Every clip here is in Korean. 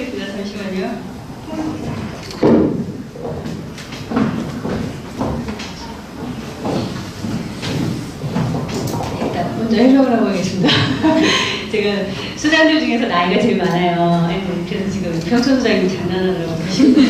하겠습니다. 잠시만요. 일단 먼저 해명을 하고 가겠습니다. 제가 수장들 중에서 나이가 제일 많아요. 그래서 지금 평촌 수장님 장난하려고 그러시는 거예요.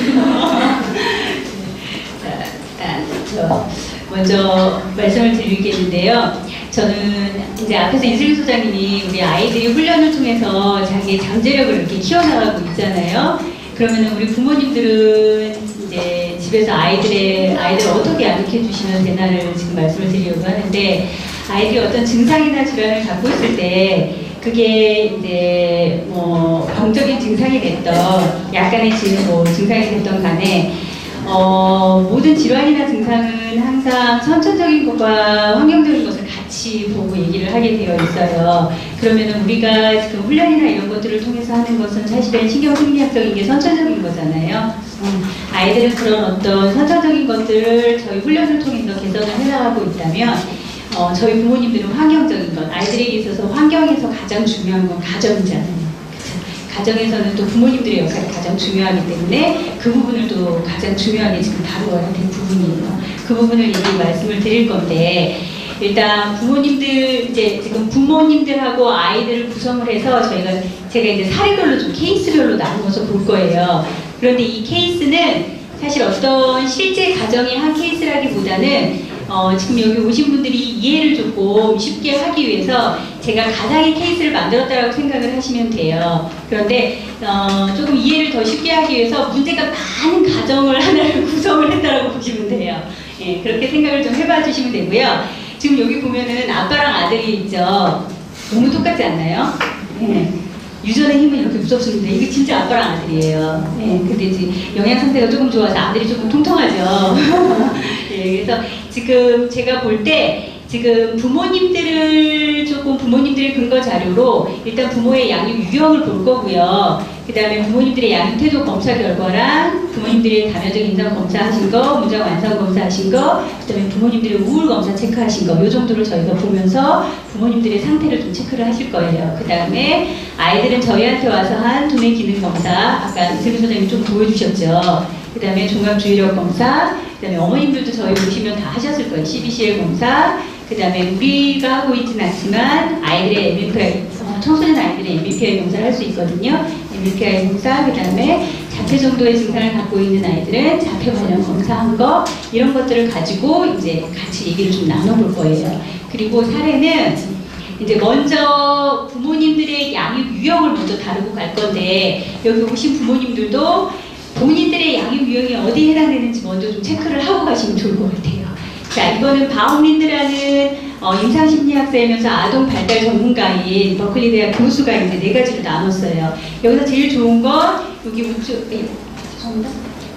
자, 일단 저 먼저 말씀을 드리겠는데요. 저는 이제 앞에서 이슬기 소장님이 우리 아이들이 훈련을 통해서 자기의 잠재력을 이렇게 키워나가고 있잖아요. 그러면은 우리 부모님들은 이제 집에서 아이들을 어떻게 양육해 주시면 되나를 지금 말씀을 드리려고 하는데, 아이들이 어떤 증상이나 질환을 갖고 있을 때 그게 이제 뭐 병적인 증상이 됐던 약간의 증상이 됐던 간에 모든 질환이나 증상은 항상 선천적인 것과 환경적인 것을 같이 보고 얘기를 하게 되어 있어요. 그러면 우리가 지금 훈련이나 이런 것들을 통해서 하는 것은 사실은 신경심리학적인 게 선천적인 거잖아요. 아이들은 그런 어떤 선천적인 것들을 저희 훈련을 통해서 개선을 해나가고 있다면 저희 부모님들은 환경적인 것, 아이들에게 있어서 환경에서 가장 중요한 건 가정이잖아요. 가정에서는 또 부모님들의 역할이 가장 중요하기 때문에 그 부분을 또 가장 중요하게 지금 다루어야 될 부분이에요. 그 부분을 이제 말씀을 드릴 건데, 일단 부모님들, 이제 지금 부모님들하고 아이들을 구성을 해서 제가 이제 사례별로 좀 케이스별로 나누어서 볼 거예요. 그런데 이 케이스는 사실 어떤 실제 가정의 한 케이스라기보다는 지금 여기 오신 분들이 이해를 조금 쉽게 하기 위해서 제가 가상의 케이스를 만들었다고 생각을 하시면 돼요. 그런데 조금 이해를 더 쉽게 하기 위해서 문제가 많은 가정을 하나를 구성을 했다고 보시면 돼요. 예, 그렇게 생각을 좀 해봐 주시면 되고요. 지금 여기 보면은 아빠랑 아들이 있죠. 너무 똑같지 않나요? 예. 유전의 힘은 이렇게 무섭습니다. 이게 진짜 아빠랑 아들이에요. 예, 근데 이제 영양 상태가 조금 좋아서 아들이 조금 통통하죠. 예, 그래서 지금 제가 볼 때 지금 부모님들의 근거 자료로 일단 부모의 양육 유형을 볼 거고요. 그 다음에 부모님들의 양육 태도 검사 결과랑 부모님들의 다면적 인상 검사하신 거, 문장 완성 검사하신 거, 그 다음에 부모님들의 우울 검사 체크하신 거, 요 정도를 저희가 보면서 부모님들의 상태를 좀 체크를 하실 거예요. 그 다음에 아이들은 저희한테 와서 한 두뇌 기능 검사, 아까 이슬기 소장님이 좀 보여주셨죠. 그 다음에 종합주의력 검사, 그 다음에 어머님들도 저희 보시면 다 하셨을 거예요. CBCL 검사, 그 다음에 우리가 하고 있지는 않지만 아이들의 MBTI, 청소년 아이들의 MBTI 검사를 할 수 있거든요. MBTI 검사, 그 다음에 자폐 정도의 증상을 갖고 있는 아이들은 자폐 관련 검사한 거, 이런 것들을 가지고 이제 같이 얘기를 좀 나눠볼 거예요. 그리고 사례는 이제 먼저 부모님들의 양육 유형을 먼저 다루고 갈 건데, 여기 오신 부모님들도 본인들의 양육 유형이 어디에 해당되는지 먼저 좀 체크를 하고 가시면 좋을 것 같아요. 자, 이거는 바움린드라는 임상심리학자이면서 아동 발달 전문가인 버클리 대학 교수가 이제 4가지로 나눴어요. 여기서 제일 좋은 건 여기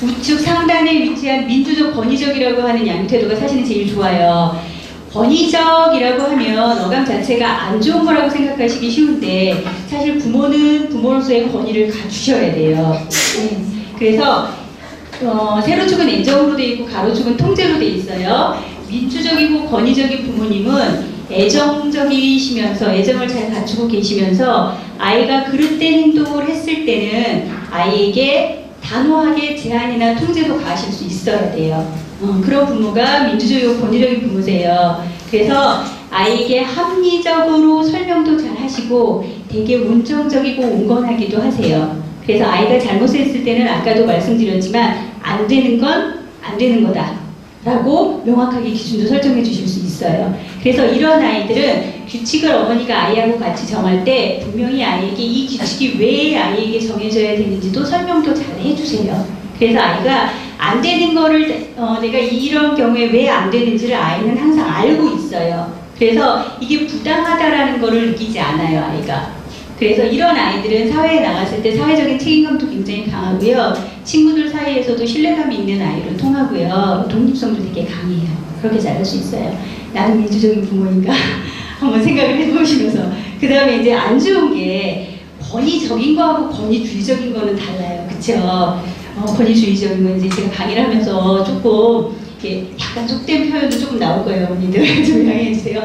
우측 상단에 위치한 민주적 권위적이라고 하는 양육 태도가 사실은 제일 좋아요. 권위적이라고 하면 어감 자체가 안 좋은 거라고 생각하시기 쉬운데, 사실 부모는 부모로서의 권위를 갖추셔야 돼요. 그래서 세로축은 애정으로 돼 있고 가로축은 통제로 돼 있어요. 민주적이고 권위적인 부모님은 애정적이시면서 애정을 잘 갖추고 계시면서 아이가 그릇된 행동을 했을 때는 아이에게 단호하게 제한이나 통제도 가하실 수 있어야 돼요. 그런 부모가 민주적이고 권위적인 부모세요. 그래서 아이에게 합리적으로 설명도 잘 하시고 되게 온정적이고 온건하기도 하세요. 그래서 아이가 잘못했을 때는 아까도 말씀드렸지만 안 되는 건 안 되는 거다 라고 명확하게 기준도 설정해 주실 수 있어요. 그래서 이런 아이들은 규칙을 어머니가 아이하고 같이 정할 때 분명히 아이에게 이 규칙이 왜 아이에게 정해져야 되는지도 설명도 잘 해주세요. 그래서 아이가 안 되는 거를 내가 이런 경우에 왜 안 되는지를 아이는 항상 알고 있어요. 그래서 이게 부당하다라는 거를 느끼지 않아요, 아이가. 그래서 이런 아이들은 사회에 나갔을 때 사회적인 책임감도 굉장히 강하고요. 친구들 사이에서도 신뢰감이 있는 아이로 통하고요. 독립성도 되게 강해요. 그렇게 잘할 수 있어요. 나는 민주적인 부모인가? 한번 생각을 해보시면서. 그 다음에 이제 안 좋은 게 권위적인 거하고 권위주의적인 거는 달라요. 그쵸? 권위주의적인 건 이제 제가 강의를 하면서 조금 이렇게 약간 족된 표현도 조금 나올 거예요. 어머니들 좀 양해해 주세요.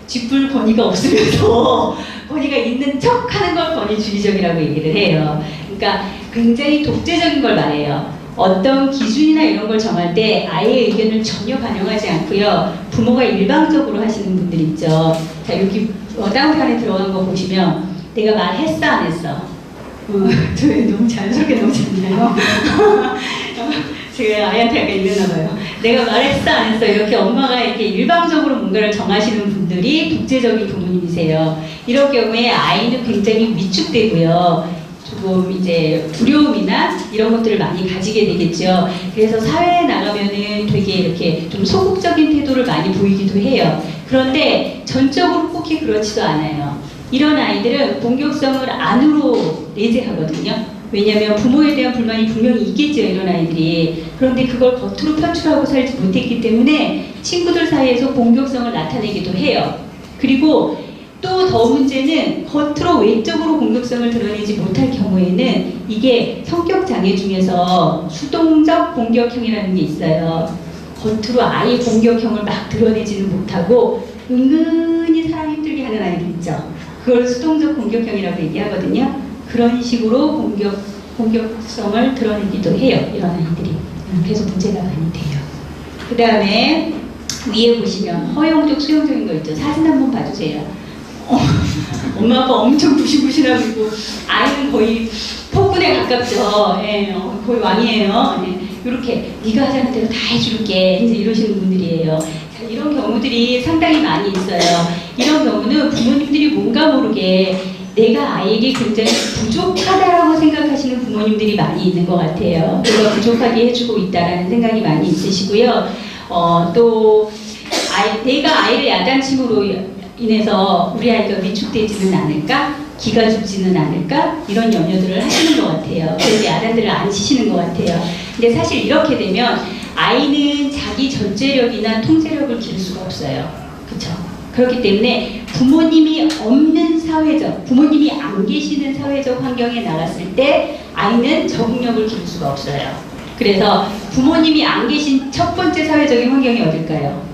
쥐뿔 권위가 없으면서 권위가 있는 척 하는 걸 권위주의적이라고 얘기를 해요. 그러니까 굉장히 독재적인 걸 말해요. 어떤 기준이나 이런 걸 정할 때 아이의 의견을 전혀 반영하지 않고요. 부모가 일방적으로 하시는 분들 있죠. 자, 여기 다운판에 들어간 거 보시면 내가 말했어 안 했어? 저 너무 자연스럽게 나오잖아요. 제가 아이한테 약간 이랬나 봐요. 내가 말했어 안 했어? 이렇게 엄마가 이렇게 일방적으로 뭔가를 정하시는 분들이 독재적인 부모님이세요. 이런 경우에 아이는 굉장히 위축되고요. 조금 이제 두려움이나 이런 것들을 많이 가지게 되겠죠. 그래서 사회에 나가면은 되게 이렇게 좀 소극적인 태도를 많이 보이기도 해요. 그런데 전적으로 꼭히 그렇지도 않아요. 이런 아이들은 공격성을 안으로 내재하거든요. 왜냐하면 부모에 대한 불만이 분명히 있겠죠, 이런 아이들이. 그런데 그걸 겉으로 표출하고 살지 못했기 때문에 친구들 사이에서 공격성을 나타내기도 해요. 그리고 또 더 문제는 겉으로 외적으로 공격성을 드러내지 못할 경우에는 이게 성격 장애 중에서 수동적 공격형이라는 게 있어요. 겉으로 아예 공격형을 막 드러내지는 못하고 은근히 사람 힘들게 하는 아이들 있죠. 그걸 수동적 공격형이라고 얘기하거든요. 그런 식으로 공격성을 드러내기도 해요. 이런 아이들이. 그래서 문제가 많이 돼요. 그 다음에 위에 보시면 허용적, 수용적인 거 있죠. 사진 한번 봐주세요. 엄마 아빠 엄청 부시부시하고 있고 아이는 거의 폭군에 가깝죠. 예, 거의 왕이에요. 예, 이렇게 네가 하자는 대로 다 해줄게 이제 이러시는 분들이에요. 자, 이런 경우들이 상당히 많이 있어요. 이런 경우는 부모님들이 뭔가 모르게 내가 아이에게 굉장히 부족하다라고 생각하시는 부모님들이 많이 있는 것 같아요. 내가 부족하게 해주고 있다라는 생각이 많이 있으시고요. 또 내가 아이를 야단침으로 인해서 우리 아이가 위축되지는 않을까? 기가 죽지는 않을까? 이런 염려들을 하시는 것 같아요. 그래서 야단들을 안 치시는 것 같아요. 근데 사실 이렇게 되면 아이는 자기 전제력이나 통제력을 기를 수가 없어요. 그렇죠? 그렇기 때문에 부모님이 없는 사회적, 부모님이 안 계시는 사회적 환경에 나갔을 때 아이는 적응력을 기를 수가 없어요. 그래서 부모님이 안 계신 첫 번째 사회적인 환경이 어딜까요?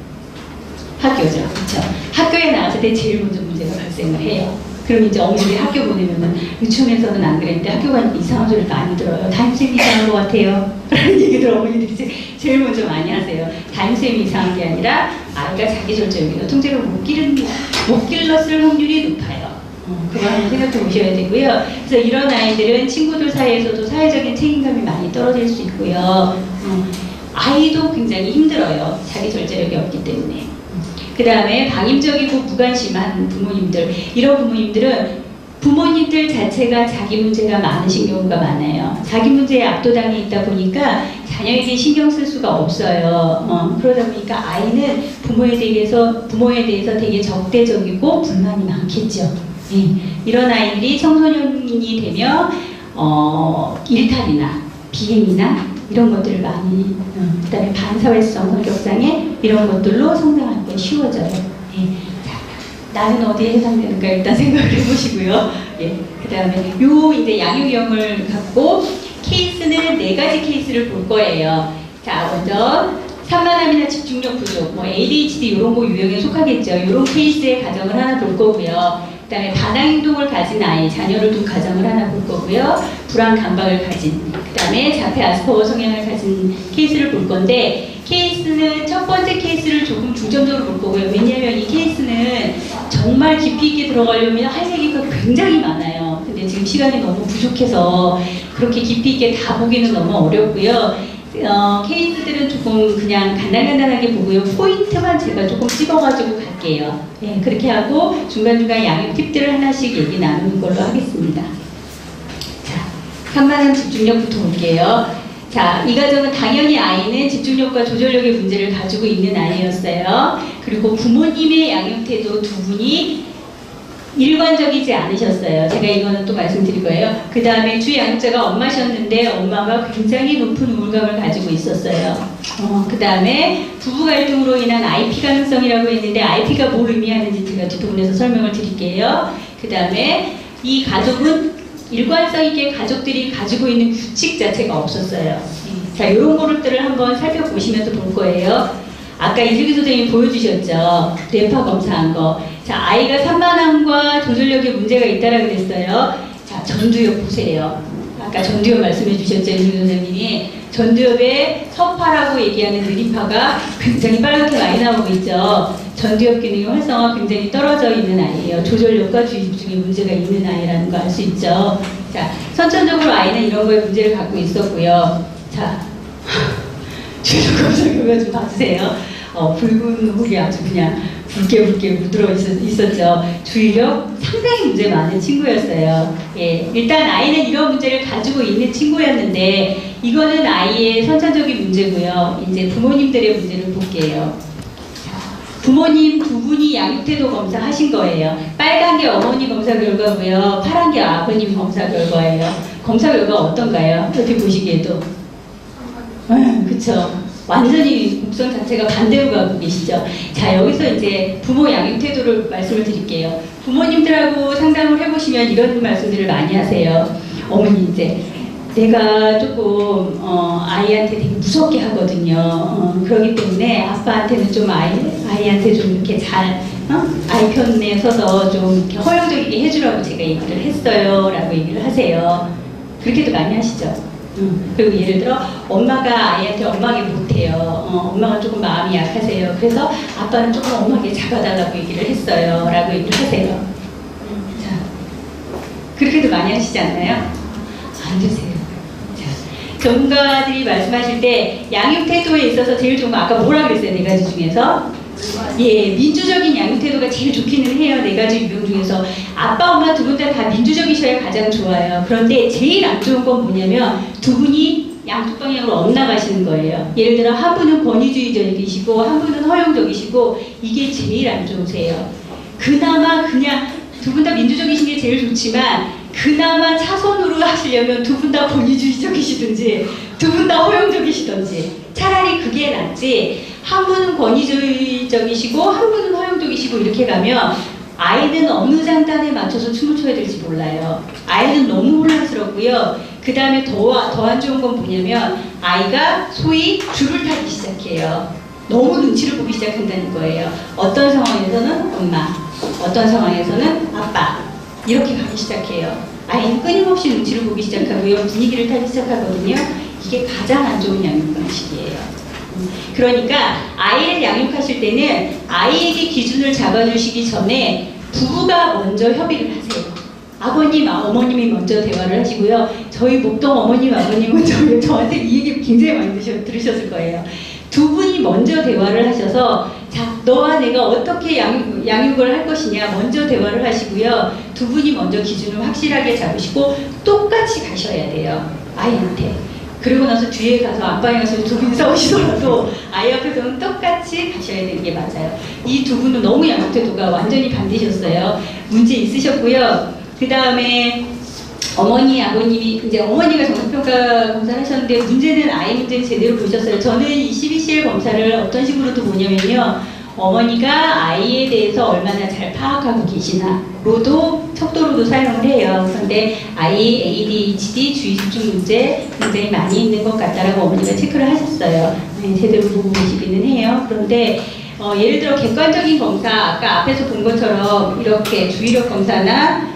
학교죠. 그렇죠? 학교에 나갔을 때 제일 먼저 문제가 발생을 해요. 그럼 이제 어머니들이 학교 보내면은 유치원에서는 안 그랬는데 학교 가니까 이상한 소리를 많이 들어요. 담임쌤이 이상한 것 같아요. 그런 얘기들 어머니들이 제일 먼저 많이 하세요. 담임쌤이 이상한 게 아니라 아이가 자기 절제력이나 통제를 못 길렀을 확률이 높아요. 그거 한번 생각해 보셔야 되고요. 그래서 이런 아이들은 친구들 사이에서도 사회적인 책임감이 많이 떨어질 수 있고요. 아이도 굉장히 힘들어요. 자기 절제력이 없기 때문에. 그 다음에 방임적이고 무관심한 부모님들, 이런 부모님들은 부모님들 자체가 자기 문제가 많으신 경우가 많아요. 자기 문제에 압도당해 있다 보니까 자녀에게 신경 쓸 수가 없어요. 그러다 보니까 아이는 부모에 대해서 되게 적대적이고 불만이 많겠죠. 이런 아이들이 청소년이 되면 일탈이나 비행이나 이런 것들을 많이, 그 다음에 반사회성 성격장애 이런 것들로 성장하는 게 쉬워져요. 자, 나는 어디에 해당되는가 일단 생각을 해보시고요. 그 다음에 이제 양육형을 갖고 케이스는 4가지 케이스를 볼 거예요. 자, 먼저 산만함이나 집중력 부족, ADHD 이런 거 유형에 속하겠죠. 이런 케이스의 가정을 하나 볼 거고요. 그 다음에 반항 행동을 가진 아이, 자녀를 둔 가정을 하나 볼 거고요. 불안 감각을 가진, 그 다음에 자폐 아스퍼거 성향을 가진 케이스를 볼 건데, 케이스는 첫 번째 케이스를 조금 중점적으로 볼 거고요. 왜냐하면 이 케이스는 정말 깊이 있게 들어가려면 할 얘기가 굉장히 많아요. 근데 지금 시간이 너무 부족해서 그렇게 깊이 있게 다 보기는 너무 어렵고요. 케이스들은 조금 그냥 간단하게 보고요. 포인트만 제가 조금 찍어가지고 갈게요. 그렇게 하고 중간중간 양육 팁들을 하나씩 얘기 나누는 걸로 하겠습니다. 자, 산만한 집중력부터 볼게요. 자, 이 가정은 당연히 아이는 집중력과 조절력의 문제를 가지고 있는 아이였어요. 그리고 부모님의 양육 태도 두 분이 일관적이지 않으셨어요. 제가 이거는 또 말씀드릴 거예요. 그 다음에 주 양육자가 엄마셨는데 엄마가 굉장히 높은 우울감을 가지고 있었어요. 그 다음에 부부 갈등으로 인한 IP 가능성이라고 했는데 IP가 뭘 의미하는지 제가 뒷부분에서 설명을 드릴게요. 그 다음에 이 가족은 일관성 있게 가족들이 가지고 있는 규칙 자체가 없었어요. 자, 이런 것들을 한번 살펴보시면서 볼 거예요. 아까 이슬기 선생님이 보여주셨죠. 뇌파 검사한 거. 자, 아이가 산만함과 조절력에 문제가 있다라고 그랬어요. 자, 전두엽 보세요. 아까 전두엽 말씀해 주셨죠, 윤 선생님이. 전두엽에 서파라고 얘기하는 느림파가 굉장히 빨갛게 많이 나오고 있죠. 전두엽 기능의 활성화 굉장히 떨어져 있는 아이예요. 조절력과 주입 중에 문제가 있는 아이라는 거 알 수 있죠. 자, 선천적으로 아이는 이런 거에 문제를 갖고 있었고요. 자, 주의력 검사 결과 좀 봐주세요. 붉은 흙이 아주 그냥 붉게 물들어 있었죠. 주의력 상당히 문제 많은 친구였어요. 예, 일단 아이는 이런 문제를 가지고 있는 친구였는데 이거는 아이의 선천적인 문제고요. 이제 부모님들의 문제를 볼게요. 부모님 두 분이 양육태도 검사하신 거예요. 빨간 게 어머니 검사 결과고요. 파란 게 아버님 검사 결과예요. 검사 결과 어떤가요? 어떻게 보시기에도. 그쵸. 완전히 곡선 자체가 반대로 가고 계시죠. 자, 여기서 이제 부모 양육 태도를 말씀을 드릴게요. 부모님들하고 상담을 해보시면 이런 말씀들을 많이 하세요. 어머니 이제 내가 조금 아이한테 되게 무섭게 하거든요. 그렇기 때문에 아빠한테는 좀 아이한테 좀 이렇게 잘 아이 편에 서서 좀 이렇게 허용적이게 해주라고 제가 얘기를 했어요 라고 얘기를 하세요. 그렇게도 많이 하시죠. 그리고 예를 들어 엄마가 아이한테 엄하게 못해요. 엄마가 조금 마음이 약하세요. 그래서 아빠는 조금 엄하게 잡아달라고 얘기를 했어요 라고 얘기를 하세요. 자, 그렇게도 많이 하시지 않나요? 안 되세요. 자, 전문가들이 말씀하실 때 양육 태도에 있어서 제일 좋은 거 아까 뭐라 그랬어요? 네 가지 중에서 예, 민주적인 양육 태도가 제일 좋기는 해요. 네 가지 유형 중에서 아빠, 엄마 두 분 다 민주적이셔야 가장 좋아요. 그런데 제일 안 좋은 건 뭐냐면 두 분이 양쪽 방향으로 엇나가시는 거예요. 예를 들어 한 분은 권위주의적이시고 한 분은 허용적이시고 이게 제일 안 좋으세요. 그나마 그냥 두 분 다 민주적이신 게 제일 좋지만 그나마 차선으로 하시려면 두 분 다 권위주의적이시든지 두 분 다 허용적이시든지 차라리 그게 낫지. 한 분은 권위주의적이시고 한 분은 허용적이시고 이렇게 가면 아이는 어느 장단에 맞춰서 춤을 춰야 될지 몰라요. 아이는 너무 혼란스럽고요. 그 다음에 더 안 좋은 건 뭐냐면 아이가 소위 줄을 타기 시작해요. 너무 눈치를 보기 시작한다는 거예요. 어떤 상황에서는 엄마, 어떤 상황에서는 아빠 이렇게 가기 시작해요. 아이는 끊임없이 눈치를 보기 시작하고요. 분위기를 타기 시작하거든요. 이게 가장 안 좋은 양육 방식이에요. 그러니까 아이를 양육하실 때는 아이에게 기준을 잡아주시기 전에 부부가 먼저 협의를 하세요. 아버님, 어머님이 먼저 대화를 하시고요. 저희 목동 어머님, 아버님은 저한테 이 얘기 굉장히 많이 들으셨을 거예요. 두 분이 먼저 대화를 하셔서 자, 너와 내가 어떻게 양육을 할 것이냐 먼저 대화를 하시고요. 두 분이 먼저 기준을 확실하게 잡으시고 똑같이 가셔야 돼요. 아이한테. 그리고 나서 뒤에 가서 아빠에 가서 두 분이 싸우시더라도 아이 앞에서는 똑같이 가셔야 되는 게 맞아요. 이 두 분은 너무 양육 태도가 완전히 반대셨어요. 문제 있으셨고요. 그 다음에 어머니, 아버님이 이제 어머니가 정신평가 검사를 하셨는데 문제는 아이 문제는 제대로 보셨어요. 저는 이 CBCL 검사를 어떤 식으로도 보냐면요. 어머니가 아이에 대해서 얼마나 잘 파악하고 계시나로도 척도로도 사용을 해요. 그런데 아이 ADHD 주의집중 문제 굉장히 많이 있는 것 같다라고 어머니가 체크를 하셨어요. 네, 제대로 보고 계시기는 해요. 그런데 예를 들어 객관적인 검사 아까 앞에서 본 것처럼 이렇게 주의력 검사나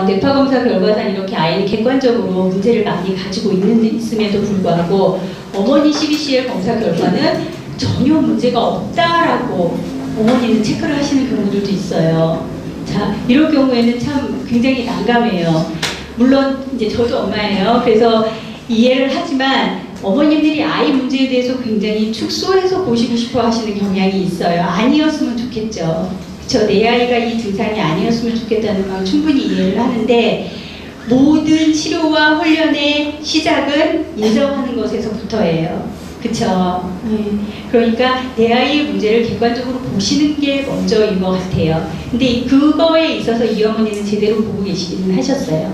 뇌파 검사 결과상 이렇게 아이는 객관적으로 문제를 많이 가지고 있음에도 불구하고 어머니 CBCL 검사 결과는 전혀 문제가 없다라고 어머니는 체크를 하시는 경우들도 있어요. 자, 이럴 경우에는 참 굉장히 난감해요. 물론 이제 저도 엄마예요. 그래서 이해를 하지만 어머님들이 아이 문제에 대해서 굉장히 축소해서 보시고 싶어 하시는 경향이 있어요. 아니었으면 좋겠죠. 그쵸? 내 아이가 이 증상이 아니었으면 좋겠다는 마음 충분히 이해를 하는데 모든 치료와 훈련의 시작은 인정하는 것에서부터예요. 그쵸? 그러니까 내 아이의 문제를 객관적으로 보시는 게 먼저인 것 같아요. 근데 그거에 있어서 이 어머니는 제대로 보고 계시기는 하셨어요.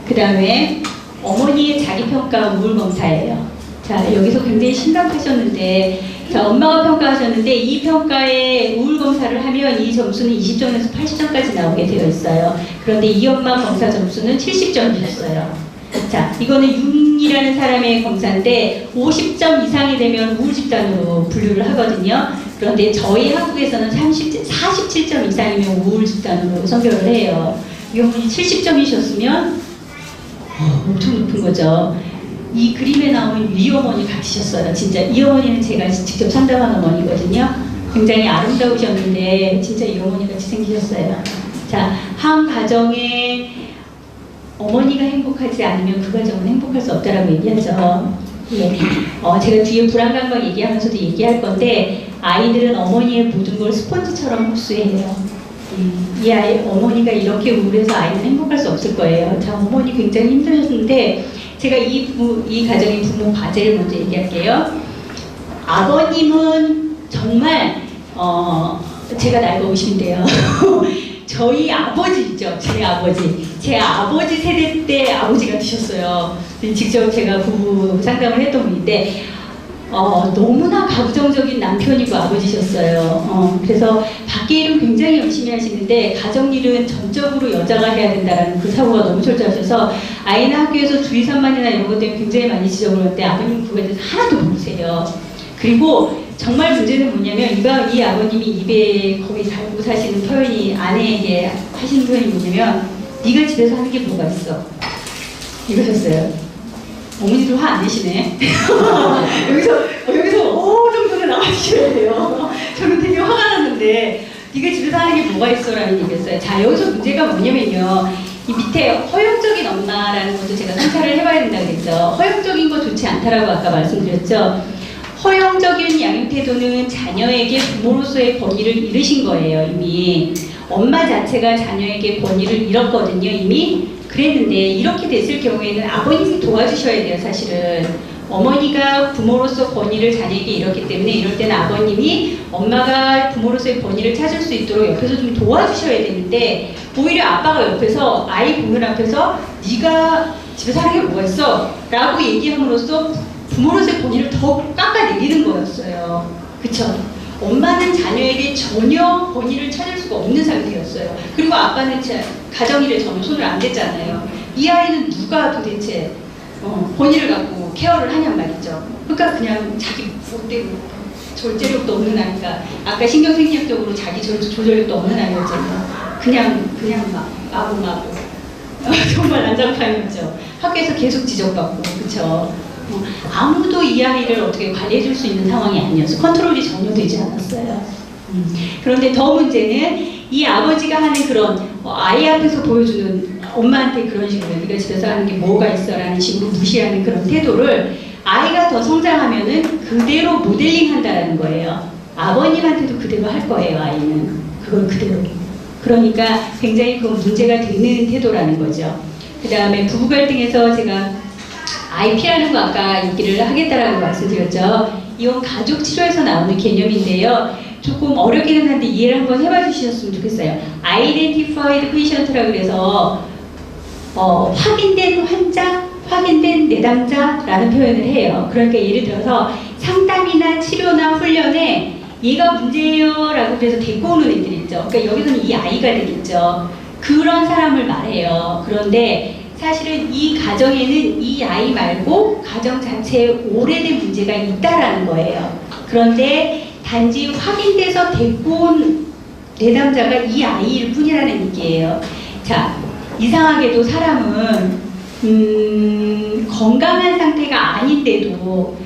그 다음에 어머니의 자기평가 우울검사예요. 자, 여기서 굉장히 심각하셨는데 자, 엄마가 평가하셨는데 이 평가에 우울검사를 하면 이 점수는 20점에서 80점까지 나오게 되어 있어요. 그런데 이 엄마 검사 점수는 70점이었어요. 자, 이거는 윤이라는 사람의 검사인데 50점 이상이 되면 우울 집단으로 분류를 하거든요. 그런데 저희 한국에서는 47점 이상이면 우울 집단으로 선별을 해요. 이 어머니 70점이셨으면 엄청 높은 거죠. 이 그림에 나오는 이 어머니 같으셨어요. 진짜 이 어머니는 제가 직접 상담한 어머니거든요. 굉장히 아름다우셨는데 진짜 이 어머니 같이 생기셨어요. 자, 한 가정에 어머니가 행복하지 않으면 그 가정은 행복할 수 없다라고 얘기하죠. 예. 제가 뒤에 불안감각 얘기하면서도 얘기할 건데 아이들은 어머니의 모든 걸 스펀지처럼 흡수해요. 이 아이, 어머니가 이렇게 우울해서 아이는 행복할 수 없을 거예요. 자, 어머니 굉장히 힘드셨는데 제가 이 가정의 부모 과제를 먼저 얘기할게요. 아버님은 정말 제가 나이가 50인데요. 저희 아버지 있죠. 제 아버지 세대 때 아버지가 되셨어요. 직접 제가 부부 상담을 했던 분인데 너무나 가부장적인 남편이고 아버지셨어요. 그래서 밖에 일은 굉장히 열심히 하시는데 가정일은 전적으로 여자가 해야 된다는 그 사고가 너무 철저하셔서 아이는 학교에서 주의 산만이나 이런 것 때문에 굉장히 많이 지적을 하는데 아버님 그거에 대해서 하나도 모르세요. 그리고 정말 문제는 뭐냐면 이 아버님이 입에 거의 달고 사시는 표현이 아내에게 하시는 표현이 뭐냐면 네가 집에서 하는 게 뭐가 있어 이러셨어요. 어머니들 화 안 내시네. 여기서 정도는 나와주셔야 돼요. 저는 되게 화가 났는데 네가 집에서 하는 게 뭐가 있어 라는 얘기였어요. 자, 여기서 문제가 뭐냐면요, 이 밑에 허용적인 엄마라는 것도 제가 성찰을 해봐야 된다고 그랬죠. 허용적인 거 좋지 않다라고 아까 말씀드렸죠. 허용적인 양육태도는 자녀에게 부모로서의 권위를 잃으신 거예요. 이미 엄마 자체가 자녀에게 권위를 잃었거든요. 이미 그랬는데 이렇게 됐을 경우에는 아버님이 도와주셔야 돼요. 사실은 어머니가 부모로서 권위를 자녀에게 잃었기 때문에 이럴 때는 아버님이 엄마가 부모로서의 권위를 찾을 수 있도록 옆에서 좀 도와주셔야 되는데 오히려 아빠가 옆에서 아이 보는 앞에서 네가 집에서 하는 게 뭐가 있어? 라고 얘기함으로써 부모로서의 권위를 더 깎아내리는 거였어요. 그쵸? 엄마는 자녀에게 전혀 권위를 찾을 수가 없는 상태였어요. 그리고 아빠는 가정일에 전혀 손을 안 댔잖아요. 이 아이는 누가 도대체 권위를 갖고 케어를 하냔 말이죠. 그러니까 그냥 자기 멋대로 절제력도 없는 아이가, 아까 신경생리학적으로 자기 조절력도 없는 아이였잖아요. 그냥 막 마구마구 정말 난장판이었죠. 학교에서 계속 지적받고, 그쵸? 아무도 이 아이를 어떻게 관리해줄 수 있는 상황이 아니었어요. 컨트롤이 전혀 되지 않았어요. 그런데 더 문제는 이 아버지가 하는 그런 아이 앞에서 보여주는 엄마한테 그런 식으로 네가 집에서 하는 게 뭐가 있어 라는 식으로 무시하는 그런 태도를 아이가 더 성장하면은 그대로 모델링 한다라는 거예요. 아버님한테도 그대로 할 거예요. 아이는 그걸 그대로. 그러니까 굉장히 그 문제가 되는 태도라는 거죠. 그 다음에 부부 갈등에서 제가 아이 피하는 거 아까 얘기를 하겠다라고 말씀드렸죠. 이건 가족 치료에서 나오는 개념인데요. 조금 어렵기는 한데 이해를 한번 해봐 주셨으면 좋겠어요. Identified Patient라고 그래서 확인된 환자, 확인된 내담자라는 표현을 해요. 그러니까 예를 들어서 상담이나 치료나 훈련에 얘가 문제예요 라고 그래서 데리고 오는 애들 있죠. 그러니까 여기서는 이 아이가 되겠죠. 그런 사람을 말해요. 그런데 사실은 이 가정에는 이 아이 말고 가정 자체에 오래된 문제가 있다라는 거예요. 그런데 단지 확인돼서 데리고 온 내담자가 이 아이일 뿐이라는 얘기예요. 자, 이상하게도 사람은 건강한 상태가 아닌데도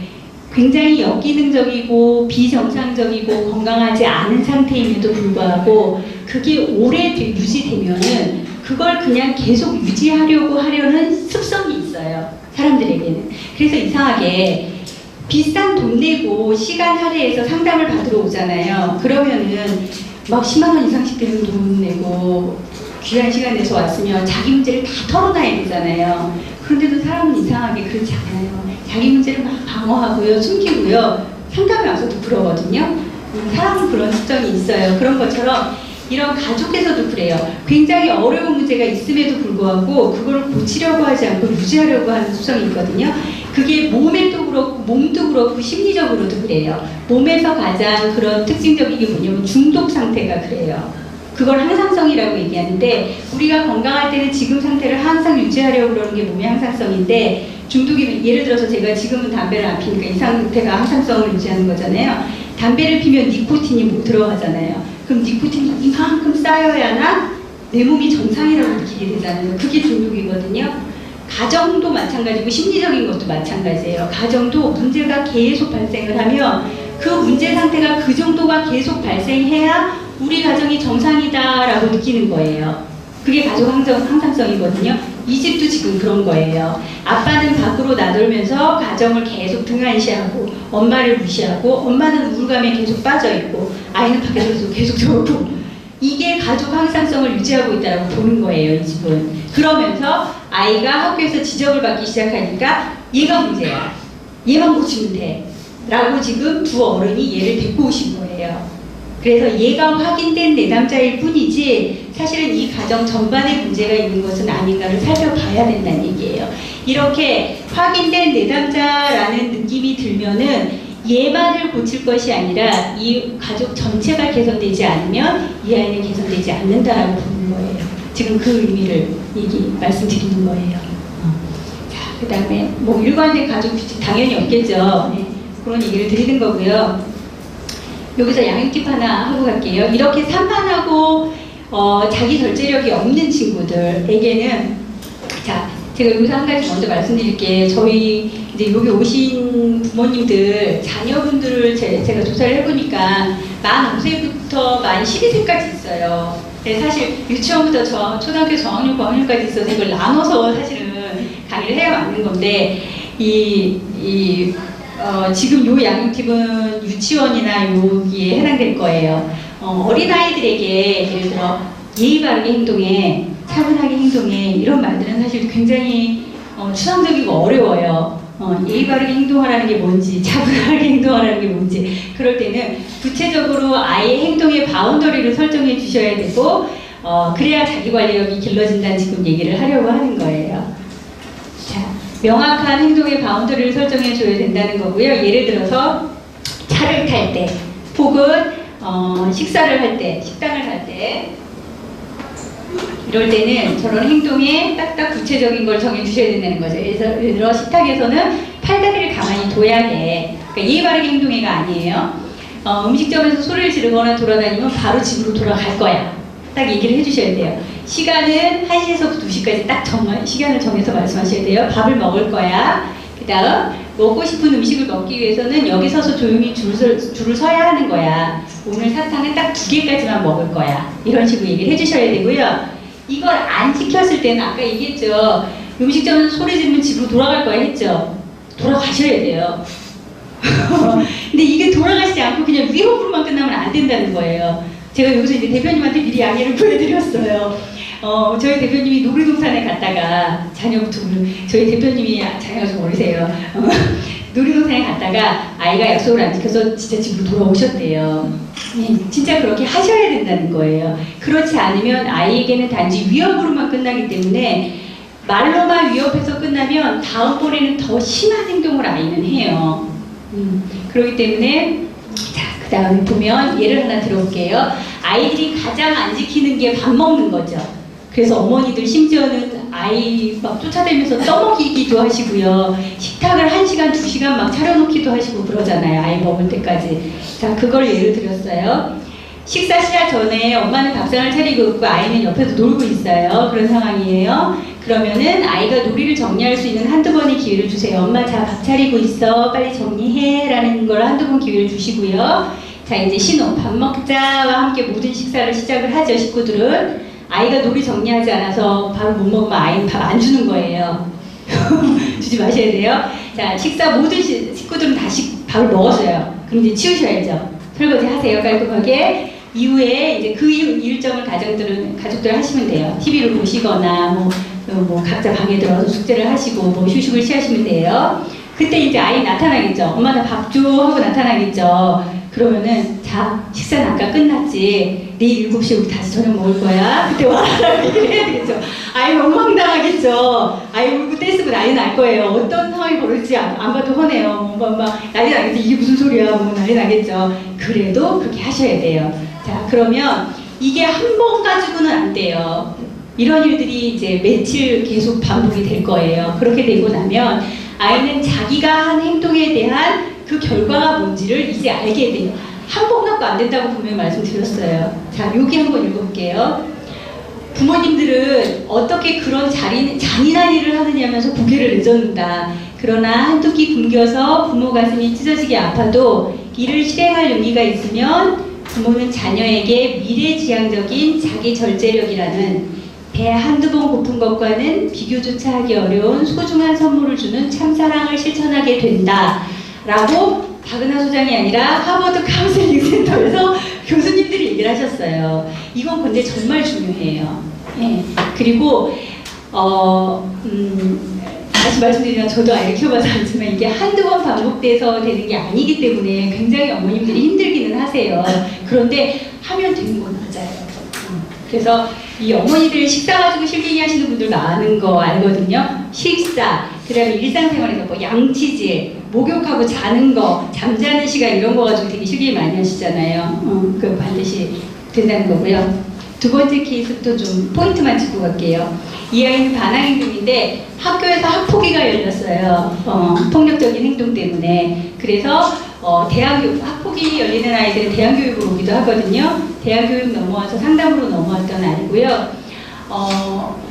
굉장히 역기능적이고 비정상적이고 건강하지 않은 상태임에도 불구하고 그게 오래 유지되면은 그걸 그냥 계속 유지하려고 하려는 습성이 있어요. 사람들에게는. 그래서 이상하게 비싼 돈 내고 시간 할애해서 상담을 받으러 오잖아요. 그러면은 막 10만 원 이상씩 되는 돈 내고 귀한 시간 내서 왔으면 자기 문제를 다 털어놔야 되잖아요. 그런데도 사람은 이상하게 그렇지 않아요. 자기 문제를 막 방어하고요, 숨기고요, 상담에 와서도 그러거든요. 사람은 그런 습성이 있어요. 그런 것처럼 이런 가족에서도 그래요. 굉장히 어려운 문제가 있음에도 불구하고 그걸 고치려고 하지 않고 유지하려고 하는 습성이 있거든요. 그게 몸에도 그렇고 몸도 그렇고 심리적으로도 그래요. 몸에서 가장 그런 특징적인 게 뭐냐면 중독 상태가 그래요. 그걸 항상성이라고 얘기하는데 우리가 건강할 때는 지금 상태를 항상 유지하려고 그러는 게 몸의 항상성인데 중독이면 예를 들어서 제가 지금은 담배를 안 피니까 이 상태가 항상성을 유지하는 거잖아요. 담배를 피면 니코틴이 못 들어가잖아요. 그럼 니코틴이 이만큼 쌓여야나 내 몸이 정상이라고 느끼게 되잖아요. 그게 중독이거든요. 가정도 마찬가지고 심리적인 것도 마찬가지예요. 가정도 문제가 계속 발생을 하면 그 문제 상태가 그 정도가 계속 발생해야 우리 가정이 정상이다라고 느끼는 거예요. 그게 가족 항상성이거든요. 이 집도 지금 그런 거예요. 아빠는 밖으로 나돌면서 가정을 계속 등한시하고 엄마를 무시하고 엄마는 우울감에 계속 빠져있고 아이는 밖에서 계속 저러고 이게 가족 항상성을 유지하고 있다고 보는 거예요. 이 집은. 그러면서 아이가 학교에서 지적을 받기 시작하니까 얘가 문제야. 얘만 고치면 돼. 라고 지금 두 어른이 얘를 데리고 오신 거예요. 그래서 얘가 확인된 내담자일 뿐이지 사실은 이 가정 전반에 문제가 있는 것은 아닌가를 살펴봐야 된다는 얘기예요. 이렇게 확인된 내담자라는 느낌이 들면은 얘만을 고칠 것이 아니라 이 가족 전체가 개선되지 않으면 이 아이는 개선되지 않는다라고 보는 거예요. 지금 그 의미를 말씀드리는 거예요. 자, 그 다음에 뭐 일관된 가족 규칙 당연히 없겠죠. 네, 그런 얘기를 드리는 거고요. 여기서 양육팁 하나 하고 갈게요. 이렇게 산만하고 자기 절제력이 없는 친구들에게는 자, 제가 여기서 한 가지 먼저 말씀드릴게요. 저희 이제 여기 오신 부모님들 자녀분들을 제가 조사를 해보니까 만 5세부터 만 12세까지 있어요. 사실 유치원부터 초등학교 저학년, 고학년까지 있어서 이걸 나눠서 사실은 강의를 해야 맞는 건데 지금 요 양육팁은 유치원이나 여기에 해당될 거예요. 어린아이들에게 예를 들어 예의 바르게 행동해, 차분하게 행동해 이런 말들은 사실 굉장히 추상적이고 어려워요. 예의 바르게 행동하라는 게 뭔지, 차분하게 행동하라는 게 뭔지 그럴 때는 구체적으로 아이의 행동의 바운더리를 설정해 주셔야 되고 그래야 자기관리력이 길러진다는 지금 얘기를 하려고 하는 거예요. 자, 명확한 행동의 바운더리를 설정해 줘야 된다는 거고요. 예를 들어서 차를 탈 때 혹은 식사를 할 때, 식당을 갈 때 이럴 때는 저런 행동에 딱딱 구체적인 걸 정해주셔야 된다는 거죠. 예를 들어 식탁에서는 팔다리를 가만히 둬야 해. 그러니까 예의 바르게 행동해가 아니에요. 음식점에서 소리를 지르거나 돌아다니면 바로 집으로 돌아갈 거야. 딱 얘기를 해주셔야 돼요. 시간은 1시에서부터 2시까지 딱 시간을 정해서 말씀하셔야 돼요. 밥을 먹을 거야. 그 다음 먹고 싶은 음식을 먹기 위해서는 여기 서서 조용히 줄을 서야 하는 거야. 오늘 사탕은 딱 2개까지만 먹을 거야. 이런 식으로 얘기를 해주셔야 되고요. 이걸 안 지켰을 때는 아까 얘기했죠. 음식점에서 소리 지르면 집으로 돌아갈 거야 했죠. 돌아가셔야 돼요. 근데 이게 돌아가시지 않고 그냥 위협으로만 끝나면 안 된다는 거예요. 제가 여기서 이제 대표님한테 미리 양해를 구해드렸어요. 저희 대표님이 놀이동산에 갔다가 저희 대표님이 자녀가 좀 어리세요. 놀이동산에 갔다가 아이가 약속을 안 지켜서 진짜 집으로 돌아오셨대요. 진짜 그렇게 하셔야 된다는 거예요. 그렇지 않으면 아이에게는 단지 위협으로만 끝나기 때문에 말로만 위협해서 끝나면 다음번에는 더 심한 행동을 아이는 해요. 그렇기 때문에 자, 그 다음에 보면 예를 하나 들어볼게요. 아이들이 가장 안 지키는 게 밥 먹는 거죠. 그래서 어머니들 심지어는 아이 막 쫓아다니면서 떠먹이기도 하시고요. 식탁을 1시간, 2시간 막 차려놓기도 하시고 그러잖아요. 아이 먹을 때까지. 자, 그걸 예를 들었어요. 식사 시작 전에 엄마는 밥상을 차리고 있고 아이는 옆에서 놀고 있어요. 그런 상황이에요. 그러면은 아이가 놀이를 정리할 수 있는 한두 번의 기회를 주세요. 엄마 자 밥 차리고 있어. 빨리 정리해. 라는 걸 한두 번 기회를 주시고요. 자, 이제 신호 밥 먹자와 함께 모든 식사를 시작을 하죠. 식구들은. 아이가 놀이 정리하지 않아서 밥을 못 먹으면 아이는 밥 안 주는 거예요. 주지 마셔야 돼요. 자, 식사 모든 식구들은 다시 밥을 먹었어요. 그럼 이제 치우셔야죠. 설거지 하세요. 깔끔하게. 이후에 이제 그 일정을 가족들 하시면 돼요. TV를 보시거나 뭐 각자 방에 들어서 숙제를 하시고 뭐 휴식을 취하시면 돼요. 그때 이제 아이 나타나겠죠. 엄마 나 밥 줘 하고 나타나겠죠. 그러면은 자, 식사는 아까 끝났지. 내일 7시에 우리 다시 저녁 먹을 거야. 그때 와라라고 얘기를 해야 되겠죠. 아이 너무 황당하겠죠. 아이 울고 떼쓰고 난리 날 거예요. 어떤 상황이 벌어질지 안 봐도 훤해요. 막 난리 나겠지. 이게 무슨 소리야. 뭐 난리 나겠죠. 그래도 그렇게 하셔야 돼요. 자, 그러면 이게 한 번 가지고는 안 돼요. 이런 일들이 이제 며칠 계속 반복이 될 거예요. 그렇게 되고 나면 아이는 자기가 한 행동에 대한 그 결과가 뭔지를 이제 알게 돼요. 한 번 갖고 안 된다고 분명히 말씀드렸어요. 자, 여기 한번 읽어볼게요. 부모님들은 어떻게 그런 잔인한 일을 하느냐면서 고개를 내젓는다. 그러나 한두 끼 굶겨서 부모 가슴이 찢어지게 아파도 이를 실행할 용기가 있으면 부모는 자녀에게 미래지향적인 자기 절제력이라는 배 한두 번 고픈 것과는 비교조차 하기 어려운 소중한 선물을 주는 참사랑을 실천하게 된다. 라고 박은하 소장이 아니라 하버드 카운셀링 센터에서 교수님들이 얘기를 하셨어요. 이건 근데 정말 중요해요. 예. 그리고 다시 말씀드리면 저도 아이를 키워봐서 알지만 이게 한두 번 반복돼서 되는 게 아니기 때문에 굉장히 어머님들이 힘들기는 하세요. 그런데 하면 되는 건 맞아요. 그래서 이 어머니들 식사 가지고 실갱이 하시는 분들 많은 거 알거든요. 식사, 그 다음에 일상생활에서 뭐 양치질, 목욕하고 자는 거, 잠자는 시간 이런 거 가지고 되게 실갱이 많이 하시잖아요. 그거 반드시 된다는 거고요. 두 번째 케이스도 좀 포인트만 짚고 갈게요. 이 아이는 반항행동인데 학교에서 학폭위가 열렸어요. 폭력적인 행동 때문에. 그래서 학폭이 열리는 아이들은 대학교육으로 오기도 하거든요. 대학교육 넘어와서 상담으로 넘어왔던 아이고요.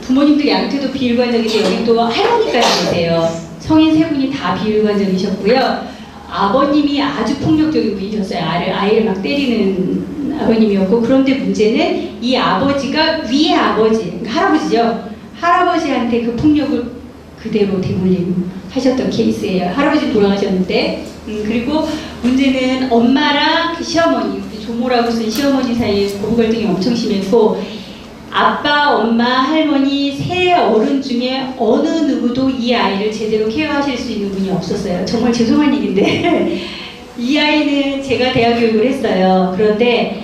부모님들 양태도 비일관적인데 여기 또 할머니까지 계세요. 성인 세 분이 다 비일관적이셨고요. 아버님이 아주 폭력적인 분이셨어요. 아이를 막 때리는 아버님이었고, 그런데 문제는 이 아버지가 위의 아버지, 그러니까 할아버지죠. 할아버지한테 그 폭력을 그대로 대물림하셨던 케이스예요. 할아버지 돌아가셨는데, 그리고 문제는 엄마랑 그 시어머니, 조모라고 쓴 시어머니 사이에 고부 갈등이 엄청 심했고, 아빠, 엄마, 할머니 세 어른 중에 어느 누구도 이 아이를 제대로 케어하실 수 있는 분이 없었어요. 정말 죄송한 일인데 이 아이는 제가 대학 교육을 했어요. 그런데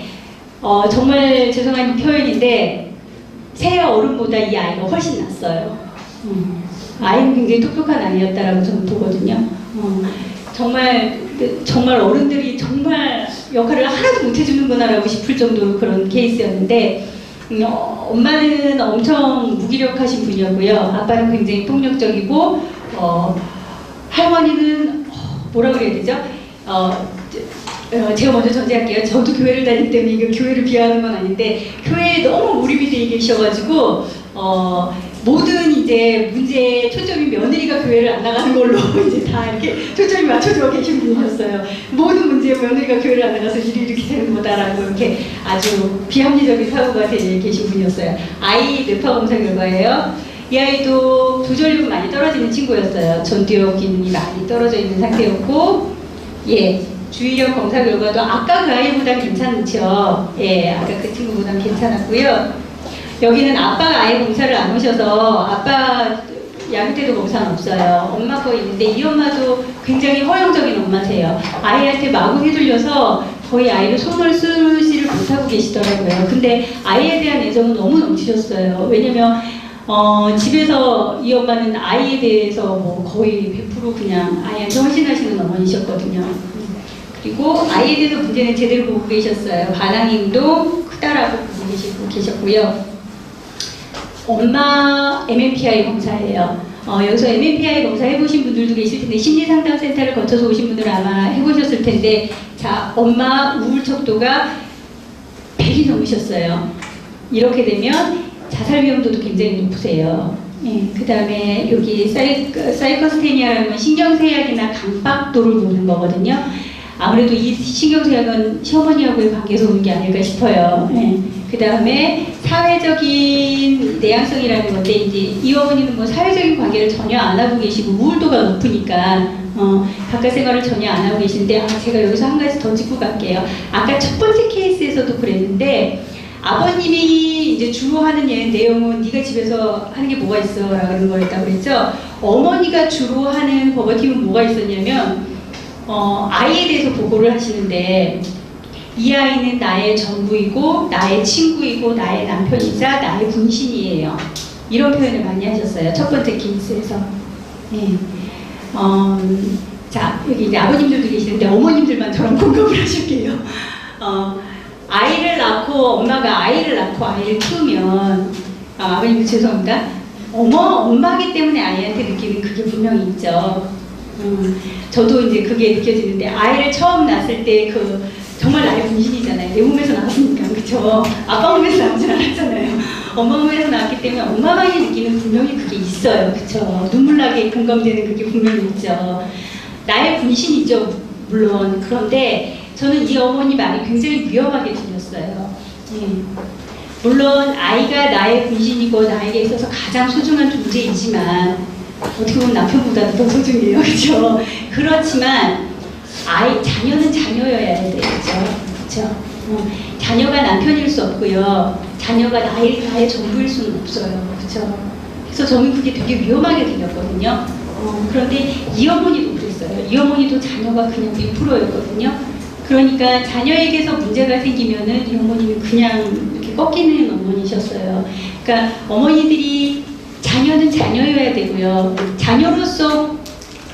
정말 죄송한 표현인데 세 어른보다 이 아이가 훨씬 낫어요. 아이는 굉장히 똑똑한 아이였다라고 저는 보거든요. 정말 어른들이 정말 역할을 하나도 못 해주는구나라고 싶을 정도로 그런 케이스였는데, 엄마는 엄청 무기력하신 분이었고요. 아빠는 굉장히 폭력적이고, 할머니는 뭐라 그래야 되죠? 제가 먼저 전제할게요. 저도 교회를 다닐 때문에 이거 교회를 비하하는 건 아닌데, 교회에 너무 몰입이 되어 계셔가지고 모든 이제 문제에 초점이 며느리가 교회를 안 나가는 걸로 이제 다 이렇게 초점이 맞춰져 계신 분이셨어요. 모든 문제에 며느리가 교회를 안 나가서 일이 이렇게 되는 거다라고 이렇게 아주 비합리적인 사고가 되어 계신 분이었어요. 아이 뇌파 검사 결과예요. 이 아이도 조절력이 많이 떨어지는 친구였어요. 전두엽 기능이 많이 떨어져 있는 상태였고, 예, 주의력 검사 결과도 아까 그 아이보다 괜찮죠. 예, 아까 그 친구보다 괜찮았고요. 여기는 아빠가 아예 검사를 안 오셔서 아빠 야구 때도 검사는 없어요. 엄마 거 있는데 이 엄마도 굉장히 허용적인 엄마세요. 아이한테 마구 휘둘려서 거의 아이를 손을 쓰지를 못하고 계시더라고요. 근데 아이에 대한 애정은 너무 넘치셨어요. 왜냐면 집에서 이 엄마는 아이에 대해서 뭐 거의 100% 그냥 아이한테 헌신하시는 어머니셨거든요. 그리고 아이에 대해서 문제는 제대로 보고 계셨어요. 반항행동 크다라고 보고 계셨고요. 엄마 MMPI 검사예요. 여기서 MMPI 검사 해보신 분들도 계실 텐데, 심리상담센터를 거쳐서 오신 분들은 아마 해보셨을 텐데, 자, 엄마 우울 척도가 100이 넘으셨어요. 이렇게 되면 자살 위험도도 굉장히 높으세요. 예, 그 다음에 여기 사이코스테니아라는 건 신경쇠약이나 강박도를 보는 거거든요. 아무래도 이 신경쇠약은 시어머니하고의 관계에서 오는 게 아닐까 싶어요. 예. 그 다음에 사회적인 내향성이라는 건데, 이제 이 어머니는 뭐 사회적인 관계를 전혀 안 하고 계시고 우울도가 높으니까 바깥 생활을 전혀 안 하고 계신데, 제가 여기서 한 가지 더 짚고 갈게요. 아까 첫 번째 케이스에서도 그랬는데, 아버님이 이제 주로 하는 내용은 네가 집에서 하는 게 뭐가 있어 라고 하는 거였다고 그랬죠. 어머니가 주로 하는 버버팀은 뭐가 있었냐면, 아이에 대해서 보고를 하시는데, 이 아이는 나의 전부이고 나의 친구이고 나의 남편이자 나의 분신이에요. 이런 표현을 많이 하셨어요. 첫 번째 케이스에서. 예. 자, 여기 이제 아버님들도 계시는데 어머님들만 저랑 공감을 하실게요. 아이를 낳고 엄마가 아이를 낳고 아이를 키우면, 아버님 죄송합니다. 엄마기 때문에 아이한테 느끼는 그게 분명히 있죠. 저도 이제 그게 느껴지는데, 아이를 처음 낳았을 때 정말 나의 분신이잖아요. 내 몸에서 나왔으니까, 그쵸? 아빠 몸에서 나오진 않았잖아요. 엄마 몸에서 나왔기 때문에 엄마만이 느끼는 분명히 그게 있어요. 그쵸? 눈물나게 공감되는 그게 분명히 있죠. 나의 분신이죠, 물론. 그런데 저는 이 어머니 말이 굉장히 위험하게 들렸어요. 물론 아이가 나의 분신이고 나에게 있어서 가장 소중한 존재이지만 어떻게 보면 남편보다도 더 소중해요. 그렇죠? 그렇지만 자녀는 자녀여야 되죠. 그렇죠? 자녀가 남편일 수 없고요. 자녀가 나의 전부일 수는 없어요. 그렇죠? 그래서 저는 그게 되게 위험하게 들렸거든요. 그런데 이 어머니도 그랬어요. 이 어머니도 자녀가 그냥 100%였거든요. 그러니까 자녀에게서 문제가 생기면은 이 어머니는 그냥 이렇게 꺾이는 어머니셨어요. 그러니까 어머니들이 자녀는 자녀여야 되고요. 자녀로서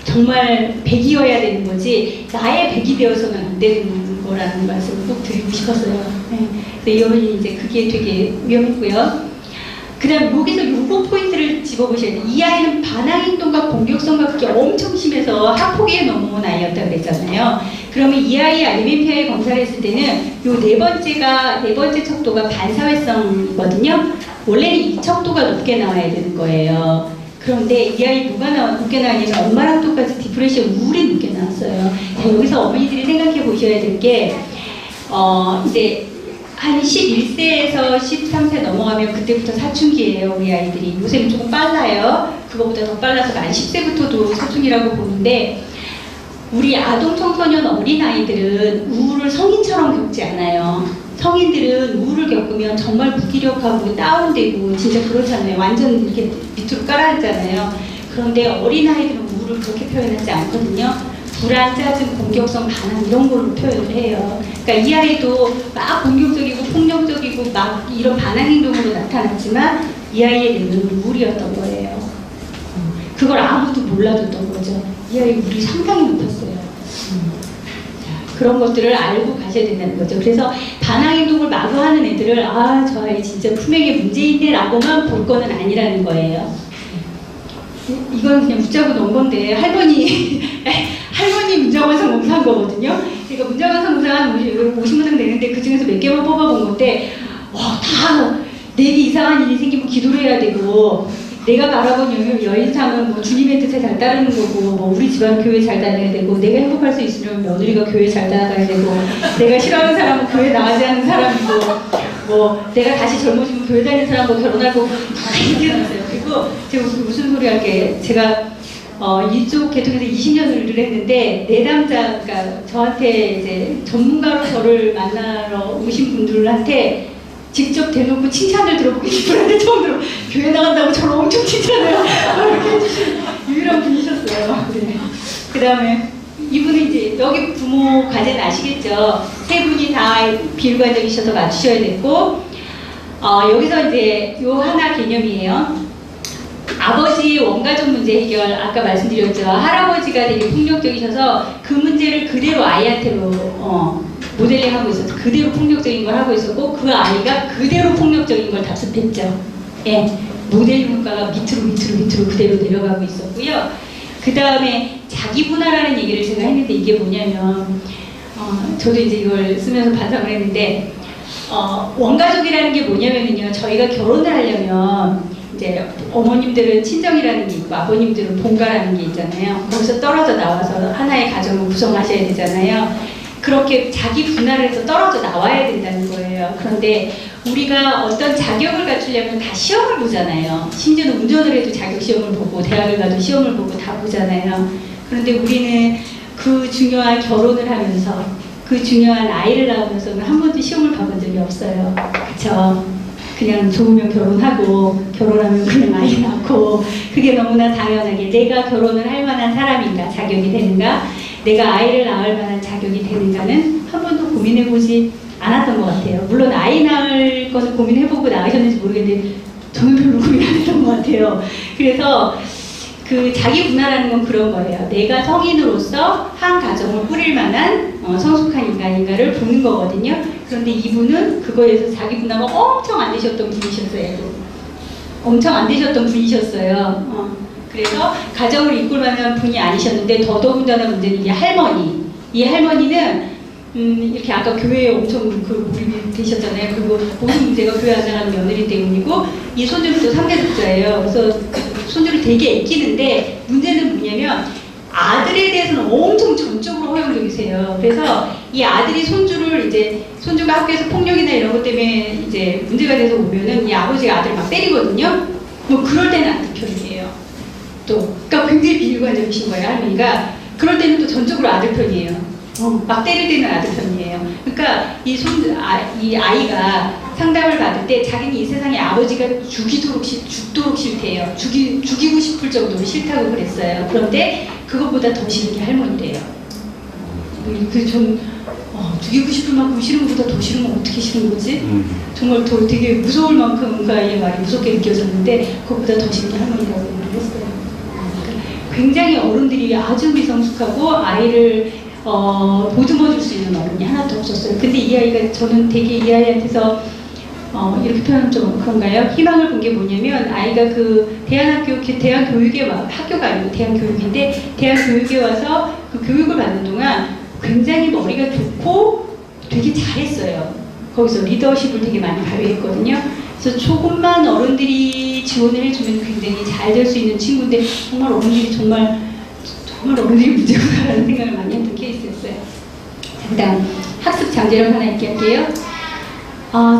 정말 백이어야 되는 거지 나의 백이 되어서는 안 되는 거라는 말씀을 꼭 드리고 싶었어요. 네. 그래서 이 어머니 이제 그게 되게 위험했고요. 그 다음 여기서 요거 포인트를 집어보셔야 돼요. 이 아이는 반항행동과 공격성과 그게 엄청 심해서 학폭에 넘어온 아이였다고 그랬잖아요. 그러면 이 아이 MMPI 검사를 했을 때는 요 네 번째 척도가 반사회성이거든요. 원래는 이 척도가 높게 나와야 되는 거예요. 그런데 이 아이 높게 나왔냐면 엄마랑 똑같이 디프레션 우울이 높게 나왔어요. 여기서 어머니들이 생각해 보셔야 될 게 이제 한 11세에서 13세 넘어가면 그때부터 사춘기예요. 우리 아이들이. 요새는 조금 빨라요. 그거보다 더 빨라서 만 10세부터도 사춘기라고 보는데 우리 아동 청소년 어린아이들은 우울을 성인처럼 겪지 않아요. 성인들은 우울을 겪으면 정말 무기력하고 다운되고 진짜 그렇잖아요. 완전 이렇게 밑으로 깔아앉잖아요. 그런데 어린아이들은 우울을 그렇게 표현하지 않거든요. 불안, 짜증, 공격성, 반항 이런 걸로 표현을 해요. 그러니까 이 아이도 막 공격적이고 폭력적이고 막 이런 반항 행동으로 나타났지만 이 아이의 내면은 우울이었던 거예요. 그걸 아무도 몰라줬던 거죠. 이 아이 우울이 상당히 높았어요. 그런 것들을 알고 가셔야 된다는 거죠. 그래서 반항 행동을 마구 하는 애들을 저 아이 진짜 품행에 문제 있네 라고만 볼 거는 아니라는 거예요. 이건 그냥 웃자고 넣은 건데 할머니 문장완성 검사한 거거든요. 그러니까 문장완성 검사 한 50문장 되는데 그 중에서 몇 개만 뽑아본 건데 다 내게 이상한 일이 생기면 기도를 해야 되고 내가 바라본 여인상은 뭐 주님의 뜻에 잘 따르는 거고 뭐 우리 집안 교회 잘 다녀야 되고 내가 행복할 수 있으면 며느리가 교회 잘 따라가야 되고 내가 싫어하는 사람은 교회 나가지 않는 사람이고 뭐 내가 다시 젊어지면 교회 다니는 사람과 결혼하고 다 이렇게 났어요. 그리고 제가 무슨 소리 할게 제가 이쪽 계통에서 20년을 일을 했는데 내담자가 저한테 이제 전문가로 저를 만나러 오신 분들한테 직접 대놓고 칭찬을 들어보기 싶은데 처음 들어 교회 나간다고 저를 엄청 칭찬해요. 이렇게 해주신 유일한 분이셨어요. 네. 그 다음에 이분은 이제 여기 부모 과제는 아시겠죠? 세 분이 다 비일관적이셔서 맞추셔야 됐고 여기서 이제 요 하나 개념이에요. 아버지 원가족 문제 해결 아까 말씀드렸죠. 할아버지가 되게 폭력적이셔서 그 문제를 그대로 아이한테로 모델링하고 있어서 그대로 폭력적인 걸 하고 있었고 그 아이가 그대로 폭력적인 걸 답습했죠. 예, 모델 효과가 밑으로 그대로 내려가고 있었고요. 그 다음에 자기 분화라는 얘기를 제가 했는데 이게 뭐냐면 저도 이제 이걸 쓰면서 반성을 했는데 원가족이라는 게 뭐냐면요. 저희가 결혼을 하려면 이제 어머님들은 친정이라는 게 있고 아버님들은 본가라는 게 있잖아요. 거기서 떨어져 나와서 하나의 가정을 구성하셔야 되잖아요. 그렇게 자기 분할을 해서 떨어져 나와야 된다는 거예요. 그런데 우리가 어떤 자격을 갖추려면 다 시험을 보잖아요. 심지어는 운전을 해도 자격 시험을 보고 대학을 가도 시험을 보고 다 보잖아요. 그런데 우리는 그 중요한 결혼을 하면서 그 중요한 아이를 낳으면서는 한 번도 시험을 봐본 적이 없어요. 그쵸? 그냥 좋으면 결혼하고 결혼하면 그냥 아이 낳고 그게 너무나 당연하게 내가 결혼을 할 만한 사람인가 자격이 되는가 내가 아이를 낳을 만한 자격이 되는가는 한 번도 고민해보지 않았던 것 같아요. 물론 아이 낳을 거는 고민해보고 낳으셨는지 모르겠는데 저는 별로 고민 안 했던 것 같아요. 그래서 그 자기 분화라는 건 그런 거예요. 내가 성인으로서 한 가정을 꾸릴 만한 성숙한 인간인가를 보는 거거든요. 그런데 이분은 그거에서 자기 분화가 엄청 안 되셨던 분이셨어요. 엄청 안 되셨던 분이셨어요. 그래서 가정을 이끌 만한 분이 아니셨는데 더더군다나 문제는 이 할머니. 이 할머니는 이렇게 아까 교회에 엄청 그 몰입이 되셨잖아요. 그리고 모든 문제가 교회 안 나가는 며느리 때문이고, 이 손주는 또 3대 독자예요. 그래서 손주를 되게 애끼는데, 문제는 뭐냐면 아들에 대해서는 엄청 전적으로 허용적이세요. 그래서 이 아들이 손주가 학교에서 폭력이나 이런 것 때문에 이제 문제가 돼서 오면은 이 아버지가 아들을 막 때리거든요. 뭐 그럴 때는 아들 편이에요. 또, 그러니까 굉장히 비일관적이신 거예요, 할머니가. 그럴 때는 또 전적으로 아들 편이에요. 막 때릴 때는 아들 편이에요. 그러니까 이 아이가 상담을 받을 때 자기는 이 세상에 아버지가 죽도록 싫대요. 죽이고 싶을 정도로 싫다고 그랬어요. 그런데 그것보다 더 싫은 게 할머니래요. 그래서 전 죽이고 싶을 만큼 싫은 것보다 더 싫은 건 어떻게 싫은 거지? 정말 더 되게 무서울 만큼 이 말이 무섭게 느껴졌는데, 그것보다 더 싫은 게 할머니라고 얘기를 했어요. 그러니까 굉장히 어른들이 아주 미성숙하고 아이를 보듬어줄 수 있는 어른이 하나도 없었어요. 근데 이 아이가, 저는 되게 이 아이한테서 이렇게 표현하면 좀 그런가요? 희망을 본 게 뭐냐면, 아이가 그 대한교육에 학교가 아니고 대한교육인데, 대한교육에 와서 그 교육을 받는 동안 굉장히 머리가 좋고 되게 잘했어요. 거기서 리더십을 되게 많이 발휘했거든요. 그래서 조금만 어른들이 지원을 해주면 굉장히 잘 될 수 있는 친구인데, 정말 어른들이 어른들이 문제구나라는 생각을 많이 했던 케이스였어요. 그다음 학습 장애를 하나 얘기할게요.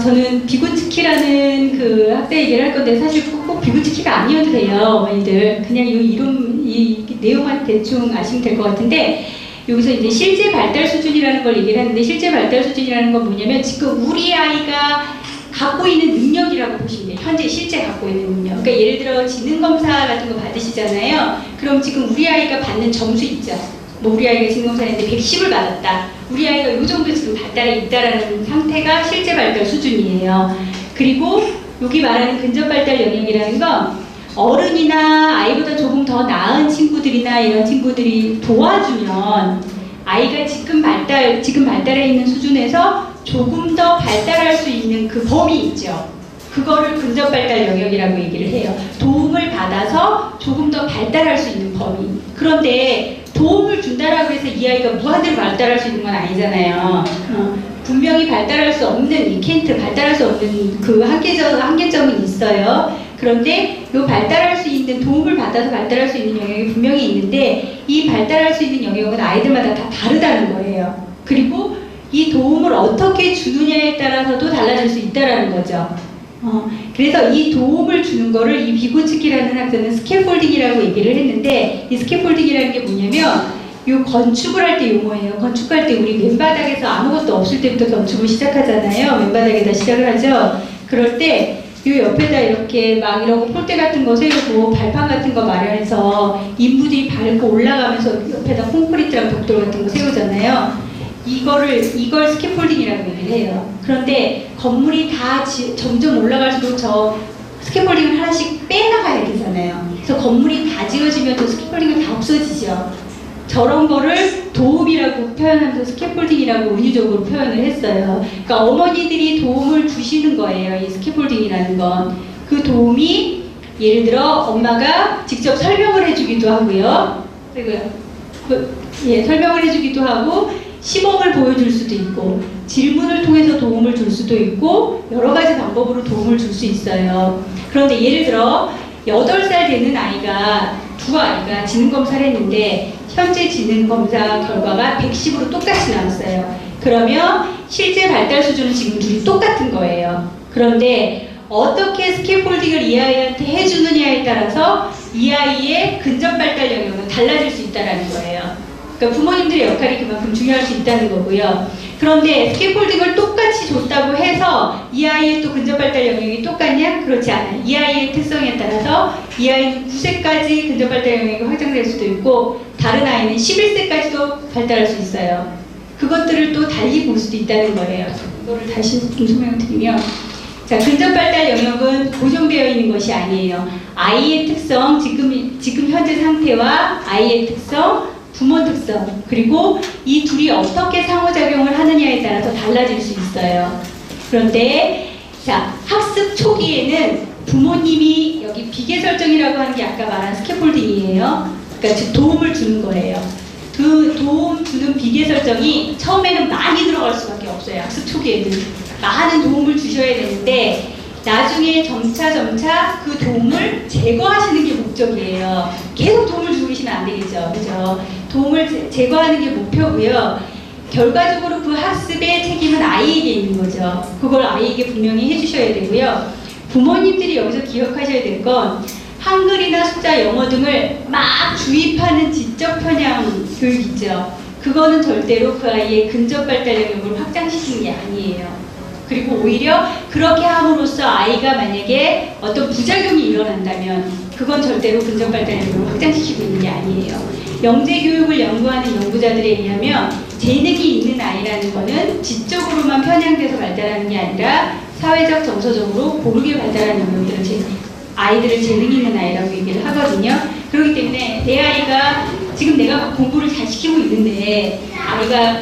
저는 비구츠키라는 그 학대 얘기를 할 건데, 사실 꼭 비구츠키가 아니어도 돼요, 어머니들. 그냥 이 내용만 대충 아시면 될 것 같은데, 여기서 이제 실제 발달 수준이라는 걸 얘기를 하는데, 실제 발달 수준이라는 건 뭐냐면, 지금 우리 아이가 갖고 있는 능력이라고 보시면 돼요. 현재 실제 갖고 있는 능력. 그러니까 예를 들어 지능검사 같은 거 받으시잖아요. 그럼 지금 우리 아이가 받는 점수 있죠. 뭐 우리 아이가 지능검사했는데 110을 받았다. 우리 아이가 이 정도 지금 발달에 있다라는 상태가 실제 발달 수준이에요. 그리고 여기 말하는 근접 발달 영역이라는 건 어른이나 아이보다 조금 더 나은 친구들이나 이런 친구들이 도와주면 아이가 지금 발달해 있는 수준에서 조금 더 발달할 수 있는 그 범위 있죠. 그거를 근접 발달 영역이라고 얘기를 해요. 도움을 받아서 조금 더 발달할 수 있는 범위. 그런데 도움을 준다라고 해서 이 아이가 무한대로 발달할 수 있는 건 아니잖아요. 분명히 발달할 수 없는, 발달할 수 없는 그 한계점은 있어요. 그런데 이 발달할 수 있는, 도움을 받아서 발달할 수 있는 영역이 분명히 있는데, 이 발달할 수 있는 영역은 아이들마다 다 다르다는 거예요. 그리고 이 도움을 어떻게 주느냐에 따라서도 달라질 수 있다는 거죠. 그래서 이 도움을 주는 거를 이 비고츠키라는 학자는 스캐폴딩이라고 얘기를 했는데, 이 스캐폴딩이라는 게 뭐냐면, 요 건축을 할 때 용어예요. 건축할 때 우리 맨바닥에서 아무것도 없을 때부터 건축을 시작하잖아요. 맨바닥에다 시작을 하죠. 그럴 때 요 옆에다 이렇게 막 이런 폴대 같은 거 세우고 발판 같은 거 마련해서 인부들이 밟고 올라가면서 옆에다 콘크리트랑 벽돌 같은 거 세우잖아요. 이걸 스캐폴딩이라고 얘기를 해요. 그런데 건물이 다 점점 올라갈수록 저 스캐폴딩을 하나씩 빼나가야 되잖아요. 그래서 건물이 다 지어지면 또 스캐폴딩은 다 없어지죠. 저런 거를 도움이라고 표현하면서 스캐폴딩이라고 은유적으로 표현을 했어요. 그러니까 어머니들이 도움을 주시는 거예요. 이 스캐폴딩이라는 건. 그 도움이 예를 들어 엄마가 직접 설명을 해주기도 하고요. 설명을 해주기도 하고 시범을 보여줄 수도 있고 질문을 통해서 도움을 줄 수도 있고 여러 가지 방법으로 도움을 줄 수 있어요. 그런데 예를 들어 8살 되는 두 아이가 지능검사를 했는데 현재 지능검사 결과가 110으로 똑같이 나왔어요. 그러면 실제 발달 수준은 지금 둘이 똑같은 거예요. 그런데 어떻게 스캐폴딩을 이 아이한테 해주느냐에 따라서 이 아이의 근접 발달 영역은 달라질 수 있다는 거예요. 그러니까 부모님들의 역할이 그만큼 중요할 수 있다는 거고요. 그런데 스캐폴딩을 똑같이 줬다고 해서 이 아이의 또 근접 발달 영역이 똑같냐? 그렇지 않아요. 이 아이의 특성에 따라서 이 아이는 9세까지 근접 발달 영역이 확장될 수도 있고 다른 아이는 11세까지도 발달할 수 있어요. 그것들을 또 달리 볼 수도 있다는 거예요. 이거를 다시 좀 설명을 드리면, 자, 근접 발달 영역은 고정되어 있는 것이 아니에요. 아이의 특성, 지금 현재 상태와 아이의 특성, 부모 특성, 그리고 이 둘이 어떻게 상호작용을 하느냐에 따라서 달라질 수 있어요. 그런데 자, 학습 초기에는 부모님이 여기 비계 설정이라고 하는 게 아까 말한 스캐폴딩이에요. 그러니까 즉 도움을 주는 거예요. 그 도움 주는 비계 기계 설정이 처음에는 많이 들어갈 수밖에 없어요. 학습 초기에는 많은 도움을 주셔야 되는데 나중에 점차 그 도움을 제거하시는 게 목적이에요. 계속 도움을 주고 계시면 안 되겠죠. 그죠? 도움을 제거하는 게 목표고요. 결과적으로 그 학습의 책임은 아이에게 있는 거죠. 그걸 아이에게 분명히 해주셔야 되고요. 부모님들이 여기서 기억하셔야 될 건 한글이나 숫자, 영어 등을 막 주입하는 지적 편향 교육 있죠. 그거는 절대로 그 아이의 근접 발달 영역을 확장시키는 게 아니에요. 그리고 오히려 그렇게 함으로써 아이가 만약에 어떤 부작용이 일어난다면 그건 절대로 근접 발달 영역을 확장시키고 있는 게 아니에요. 영재 교육을 연구하는 연구자들에 의하면 재능이 있는 아이라는 거는 지적으로만 편향돼서 발달하는 게 아니라 사회적, 정서적으로 고르게 발달하는 영역들은 아이들을 재능 있는 아이라고 얘기를 하거든요. 그렇기 때문에 내 아이가 지금 내가 공부를 잘 시키고 있는데 아이가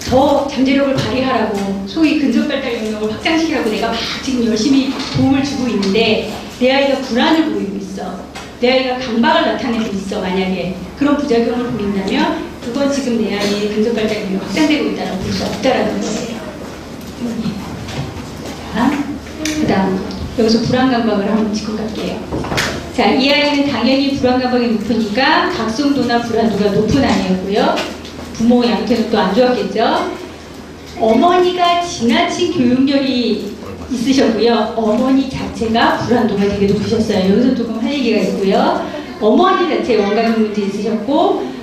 더 잠재력을 발휘하라고 소위 근접 발달 영역을 확장시키라고 내가 막 지금 열심히 도움을 주고 있는데 내 아이가 불안을 보이고 있어. 내 아이가 강박을 나타내고 있어. 만약에 그런 부작용을 보인다면 그건 지금 내 아이의 근접 발달 영역이 확장되고 있다고 볼 수 없다라는 거예요. 자, 그 다음 여기서 불안 감각을 한번 짚고 갈게요. 자, 이 아이는 당연히 불안 감각이 높으니까 각성도나 불안도가 높은 아이였고요. 부모 양태는 또 안 좋았겠죠. 어머니가 지나친 교육열이 있으셨고요. 어머니 자체가 불안도가 되게 높으셨어요. 여기서 조금 할 얘기가 있고요. 어머니 자체 원가족 문제 있으셨고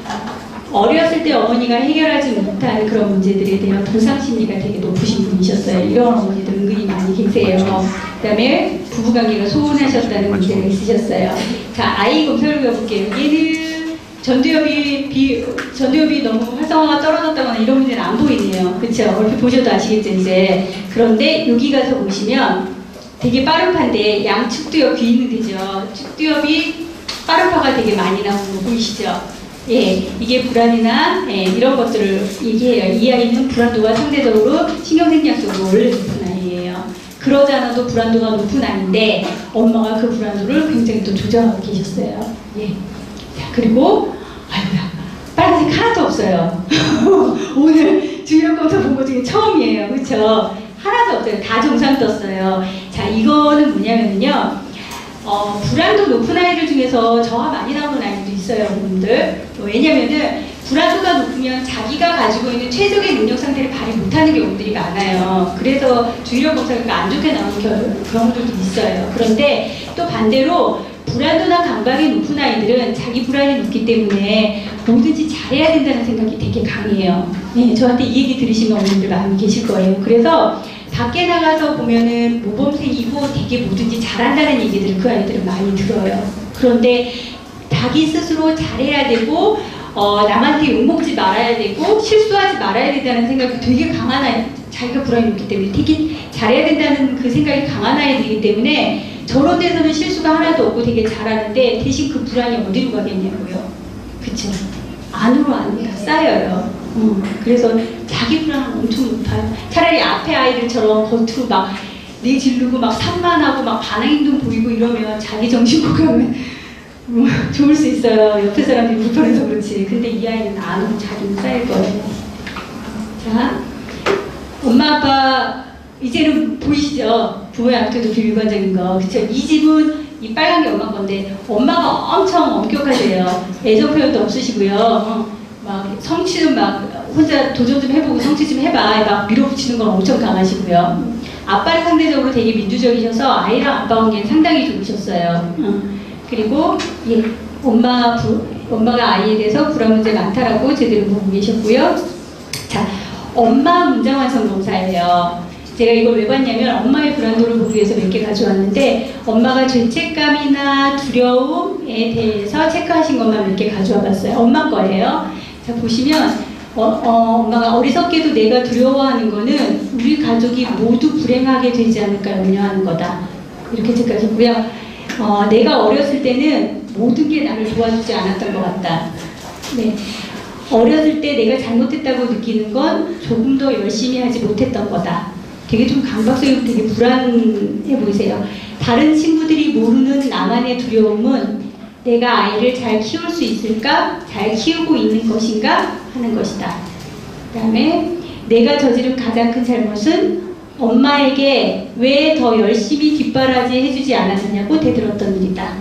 어렸을 때 어머니가 해결하지 못한 그런 문제들에 대한 보상심리가 되게 높으신 분이셨어요. 이런 어머니들 은근히 많이 계세요. 그 다음에 부부관계가 소원하셨다는 문제가 있으셨어요. 자, 아이 검사를 해볼게요. 얘는 전두엽이 너무 활성화가 떨어졌다거나 이런 문제는 안 보이네요. 그렇죠? 얼핏 보셔도 아시겠죠, 이제. 그런데 여기 가서 보시면 되게 빠른파인데 양측두엽 귀 있는 데죠. 측두엽이 빠른파가 되게 많이 나오는 거 보이시죠? 예, 이게 불안이나 이런 것들을 얘기해요. 이 아이는 불안도가 상대적으로 신경생리학적으로 원래 높은 아이예요. 그러지 않아도 불안도가 높은 아이인데 엄마가 그 불안도를 굉장히 또 조절하고 계셨어요. 예. 자, 그리고 아이고야, 빨간색 하나도 없어요. 오늘 주요 검사 본 것 중에 처음이에요. 그렇죠? 하나도 없어요. 다 정상 떴어요. 자, 이거는 뭐냐면요. 불안도 높은 아이들 중에서 저하 많이 나오는 아이들도 있어요, 여러분들. 왜냐면은 불안도가 높으면 자기가 가지고 있는 최적의 능력 상태를 발휘 못하는 경우들이 많아요. 그래서 주의력 검사가 안 좋게 나오는 경우들도 있어요. 그런데 또 반대로 불안도나 감각이 높은 아이들은 자기 불안이 높기 때문에 뭐든지 잘해야 된다는 생각이 되게 강해요. 네, 저한테 이 얘기 들으시는 어머님들 많이 계실 거예요. 그래서 밖에 나가서 보면은 모범생이고 되게 뭐든지 잘한다는 얘기들을 그 아이들은 많이 들어요. 그런데 자기 스스로 잘해야 되고 남한테 욕먹지 말아야 되고 실수하지 말아야 된다는 생각이 되게 강한 아이, 자기가 불안이 높기 때문에 되게 잘해야 된다는 그 생각이 강한 아이들이기 때문에 저런 데서는 실수가 하나도 없고 되게 잘하는데 대신 그 불안이 어디로 가겠냐고요. 그쵸? 안으로 다 쌓여요. 그래서 자기 불안은 엄청 높아요. 차라리 앞에 아이들처럼 겉으로 막 내지르고 막 산만하고 막 반항행동 보이고 이러면 자기 정신건강은 좋을 수 있어요. 옆에 사람들이 불편해서 그렇지. 근데 이 아이는 안으로 자기는 쌓일 거예요. 자, 엄마 아빠 이제는 보이시죠? 부모의 양태도 비밀관적인 거. 그쵸? 이 집은 이 빨간 게 엄마 건데 엄마가 엄청 엄격하세요. 애정 표현도 없으시고요. 막 성취는 막 혼자 도전 좀 해보고 성취 좀 해봐. 막 밀어붙이는 건 엄청 강하시고요. 아빠는 상대적으로 되게 민주적이셔서 아이랑 아빠 관계는 상당히 좋으셨어요. 그리고 예, 엄마가 아이에 대해서 불안 문제 많다라고 제대로 보고 계셨고요. 자, 엄마 문장 완성 검사예요. 제가 이걸 왜 봤냐면 엄마의 불안도를 보기 위해서 몇 개 가져왔는데 엄마가 죄책감이나 두려움에 대해서 체크하신 것만 몇 개 가져와 봤어요. 엄마 거예요. 자, 보시면 엄마가 어리석게도 내가 두려워하는 거는 우리 가족이 모두 불행하게 되지 않을까 염려하는 거다. 이렇게 체크하셨고요. 내가 어렸을 때는 모든 게 나를 도와주지 않았던 것 같다. 네. 어렸을 때 내가 잘못했다고 느끼는 건 조금 더 열심히 하지 못했던 거다. 되게 좀 강박적이고 되게 불안해 보이세요. 다른 친구들이 모르는 나만의 두려움은 내가 아이를 잘 키울 수 있을까? 잘 키우고 있는 것인가? 하는 것이다. 그다음에 내가 저지른 가장 큰 잘못은 엄마에게 왜 더 열심히 뒷바라지 해주지 않았느냐고 대들었던 일이다.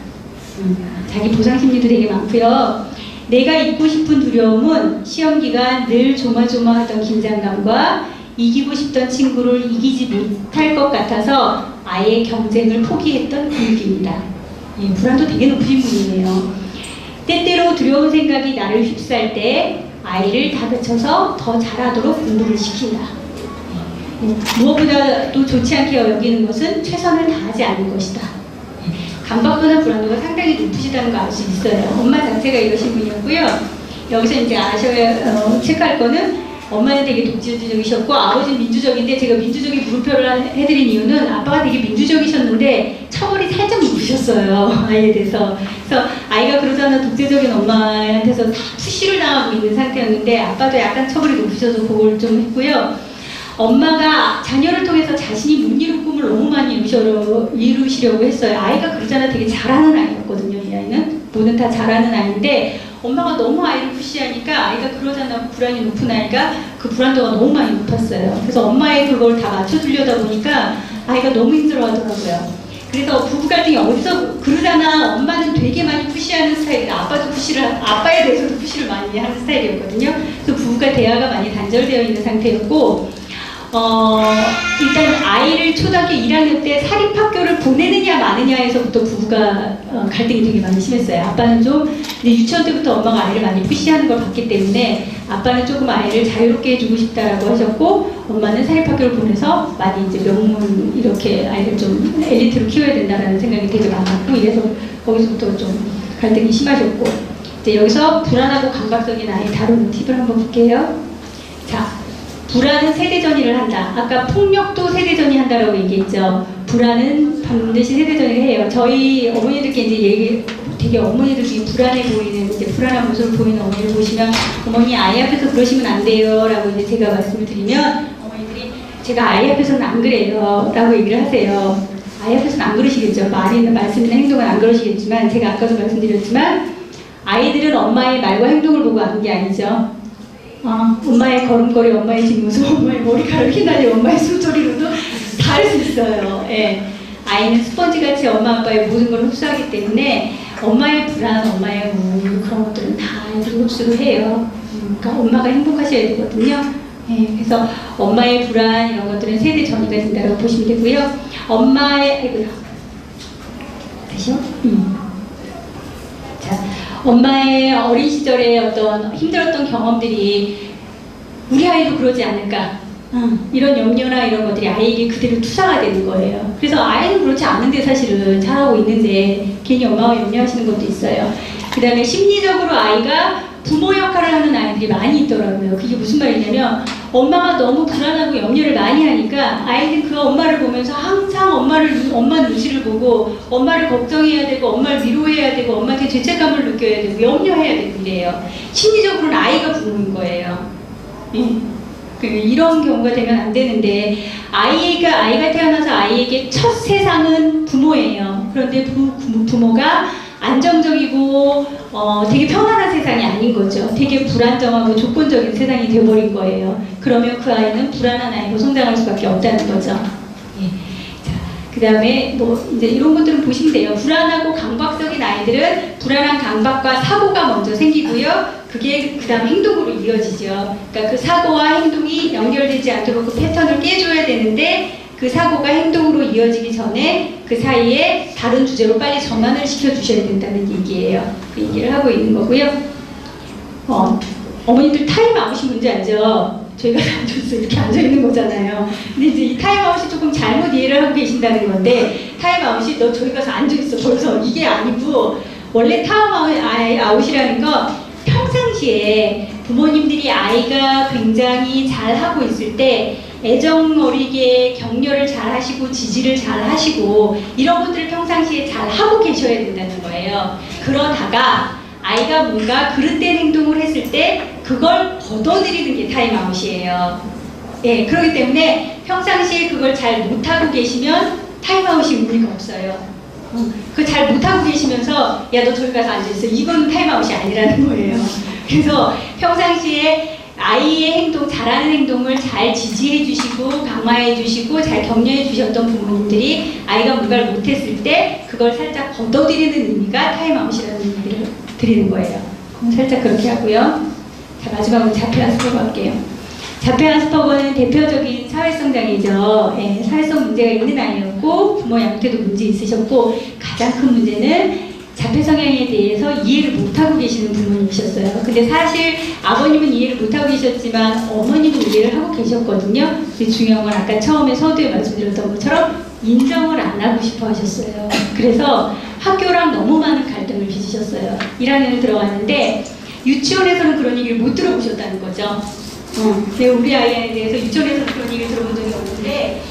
자기 보상 심리도 되게 많고요. 내가 잊고 싶은 두려움은 시험 기간 늘 조마조마하던 긴장감과 이기고 싶던 친구를 이기지 못할 것 같아서 아예 경쟁을 포기했던 분위기입니다. 예, 불안도 되게 높으신 분이에요. 때때로 두려운 생각이 나를 휩쌀 때 아이를 다그쳐서 더 잘하도록 공부를 시킨다. 무엇보다도 좋지 않게 여기는 것은 최선을 다하지 않는 것이다. 강박도나 불안도가 상당히 높으시다는 거 알 수 있어요. 엄마 자체가 이러신 분이었고요. 여기서 이제 아셔야 체크할 거는 엄마는 되게 독재적이셨고 아버지는 민주적인데, 제가 민주적인 물음표를 해드린 이유는 아빠가 되게 민주적이셨는데 처벌이 살짝 높으셨어요. 아이에 대해서. 그래서 아이가 그러잖아, 독재적인 엄마한테서 다 푸시를 당하고 있는 상태였는데 아빠도 약간 처벌이 높으셔서 그걸 좀 했고요. 엄마가 자녀를 통해서 자신이 못 이룰 꿈을 너무 많이 이루시려고 했어요. 아이가 그러잖아, 되게 잘하는 아이였거든요. 이 아이는 뭐는 다 잘하는 아이인데 엄마가 너무 아이를 푸시하니까 아이가 그러잖아, 불안이 높은 아이가 그 불안도가 너무 많이 높았어요. 그래서 엄마의 그걸 다 맞춰주려다 보니까 아이가 너무 힘들어하더라고요. 그래서 부부 갈등이 어디서, 그러잖아, 엄마는 되게 많이 푸시하는 스타일이다, 아빠도 아빠에 대해서도 푸시를 많이 하는 스타일이었거든요. 그래서 부부가 대화가 많이 단절되어 있는 상태였고, 일단 아이를 초등학교 1학년 때 사립학교를 보내느냐 마느냐에서부터 부부가 갈등이 되게 많이 심했어요. 아빠는 좀, 근데 유치원 때부터 엄마가 아이를 많이 푸시하는 걸 봤기 때문에 아빠는 조금 아이를 자유롭게 해주고 싶다라고 하셨고, 엄마는 사립학교를 보내서 많이 이제 명문 이렇게 아이를 좀 엘리트로 키워야 된다라는 생각이 되게 많았고, 이래서 거기서부터 좀 갈등이 심하셨고, 이제 여기서 불안하고 감각적인 아이 다루는 팁을 한번 볼게요. 자, 불안은 세대전이를 한다. 아까 폭력도 세대전이 한다라고 얘기했죠. 불안은 반드시 세대전이를 해요. 저희 어머니들께 이제 되게 어머니들이 불안해 보이는, 이제 불안한 모습을 보이는 어머니를 보시면, 어머니 아이 앞에서 그러시면 안 돼요 라고 이제 제가 말씀을 드리면 어머니들이 제가 아이 앞에서는 안 그래요 라고 얘기를 하세요. 아이 앞에서는 안 그러시겠죠. 말씀이나 행동은 안 그러시겠지만, 제가 아까도 말씀드렸지만 아이들은 엄마의 말과 행동을 보고 아는 게 아니죠. 엄마의 걸음걸이, 엄마의 뒷모습, 엄마의 머리카락 휘날리, 엄마의 숨소리로도 다 알 수 있어요. 예. 아이는 스펀지같이 엄마 아빠의 모든 걸 흡수하기 때문에 엄마의 불안, 엄마의 우울, 그런 것들은 다 아이들이 흡수를 해요. 그러니까 엄마가 행복하셔야 되거든요. 예. 그래서 엄마의 불안, 이런 것들은 세대 전이가 된다고 보시면 되고요. 엄마의, 다시요? 자, 엄마의 어린 시절에 어떤 힘들었던 경험들이 우리 아이도 그러지 않을까, 이런 염려나 이런 것들이 아이에게 그대로 투사가 되는 거예요. 그래서 아이는 그렇지 않은데 사실은 잘하고 있는데 괜히 엄마가 염려하시는 것도 있어요. 그 다음에 심리적으로 아이가 부모 역할을 하는 아이들이 많이 있더라고요. 그게 무슨 말이냐면, 엄마가 너무 불안하고 염려를 많이 하니까 아이는 그 엄마를 보면서 항상 엄마 눈치를 보고 엄마를 걱정해야 되고 엄마를 위로해야 되고 엄마한테 죄책감을 느껴야 되고 염려해야 되고 이래요. 심리적으로는 아이가 부모인 거예요. 이런 경우가 되면 안 되는데, 아이가 태어나서 아이에게 첫 세상은 부모예요. 그런데 부모가 안정적이고 되게 편안한 세상이 아닌 거죠. 되게 불안정하고 조건적인 세상이 되어버린 거예요. 그러면 그 아이는 불안한 아이로 성장할 수밖에 없다는 거죠. 예. 자, 그 다음에 뭐 이제 이런 것들은 보시면 돼요. 불안하고 강박적인 아이들은 불안한 강박과 사고가 먼저 생기고요. 그게 그 다음 행동으로 이어지죠. 그러니까 그 사고와 행동이 연결되지 않도록 그 패턴을 깨줘야 되는데, 그 사고가 행동으로 이어지기 전에 그 사이에 다른 주제로 빨리 전환을 시켜주셔야 된다는 얘기예요. 그 얘기를 하고 있는 거고요. 어머니들 타임아웃이 뭔지 알죠? 저희가 앉아서 이렇게 앉아있는 거잖아요. 근데 이제 이 타임아웃이 조금 잘못 이해를 하고 계신다는 건데, 타임아웃이 너 저기 가서 앉아있어 벌써, 이게 아니고, 원래 타임아웃이라는 건 평상시에 부모님들이 아이가 굉장히 잘하고 있을 때 애정 어리게 격려를 잘 하시고 지지를 잘 하시고 이런 것들을 평상시에 잘 하고 계셔야 된다는 거예요. 그러다가 아이가 뭔가 그릇된 행동을 했을 때 그걸 걷어들이는 게 타임아웃이에요. 예, 그렇기 때문에 평상시에 그걸 잘 못하고 계시면 타임아웃이 의미가 없어요. 그거 잘 못하고 계시면서 야 너 저기 가서 앉아있어, 이건 타임아웃이 아니라는 거예요. 그래서 평상시에 아이의 행동, 잘하는 행동을 잘 지지해 주시고 강화해 주시고 잘 격려해 주셨던 부모님들이 아이가 뭔가를 못했을 때 그걸 살짝 걷어들이는 의미가 타임아웃이라는 의미를 드리는 거예요. 살짝 그렇게 하고요. 자, 마지막으로 자폐 아스퍼거 할게요. 자폐 아스퍼거는 대표적인 사회성 장애죠. 예, 사회성 문제가 있는 아이였고 부모 양태도 문제 있으셨고 가장 큰 문제는 자폐 성향에 대해서 이해를 못하고 계시는 부모님이셨어요. 근데 사실 아버님은 이해를 못하고 계셨지만 어머님은 이해를 하고 계셨거든요. 근데 중요한 건 아까 처음에 서두에 말씀드렸던 것처럼 인정을 안 하고 싶어 하셨어요. 그래서 학교랑 너무 많은 갈등을 빚으셨어요. 1학년에 들어갔는데 유치원에서는 그런 얘기를 못 들어보셨다는 거죠. 우리 아이에 대해서 유치원에서는 그런 얘기를 들어본 적이 없는데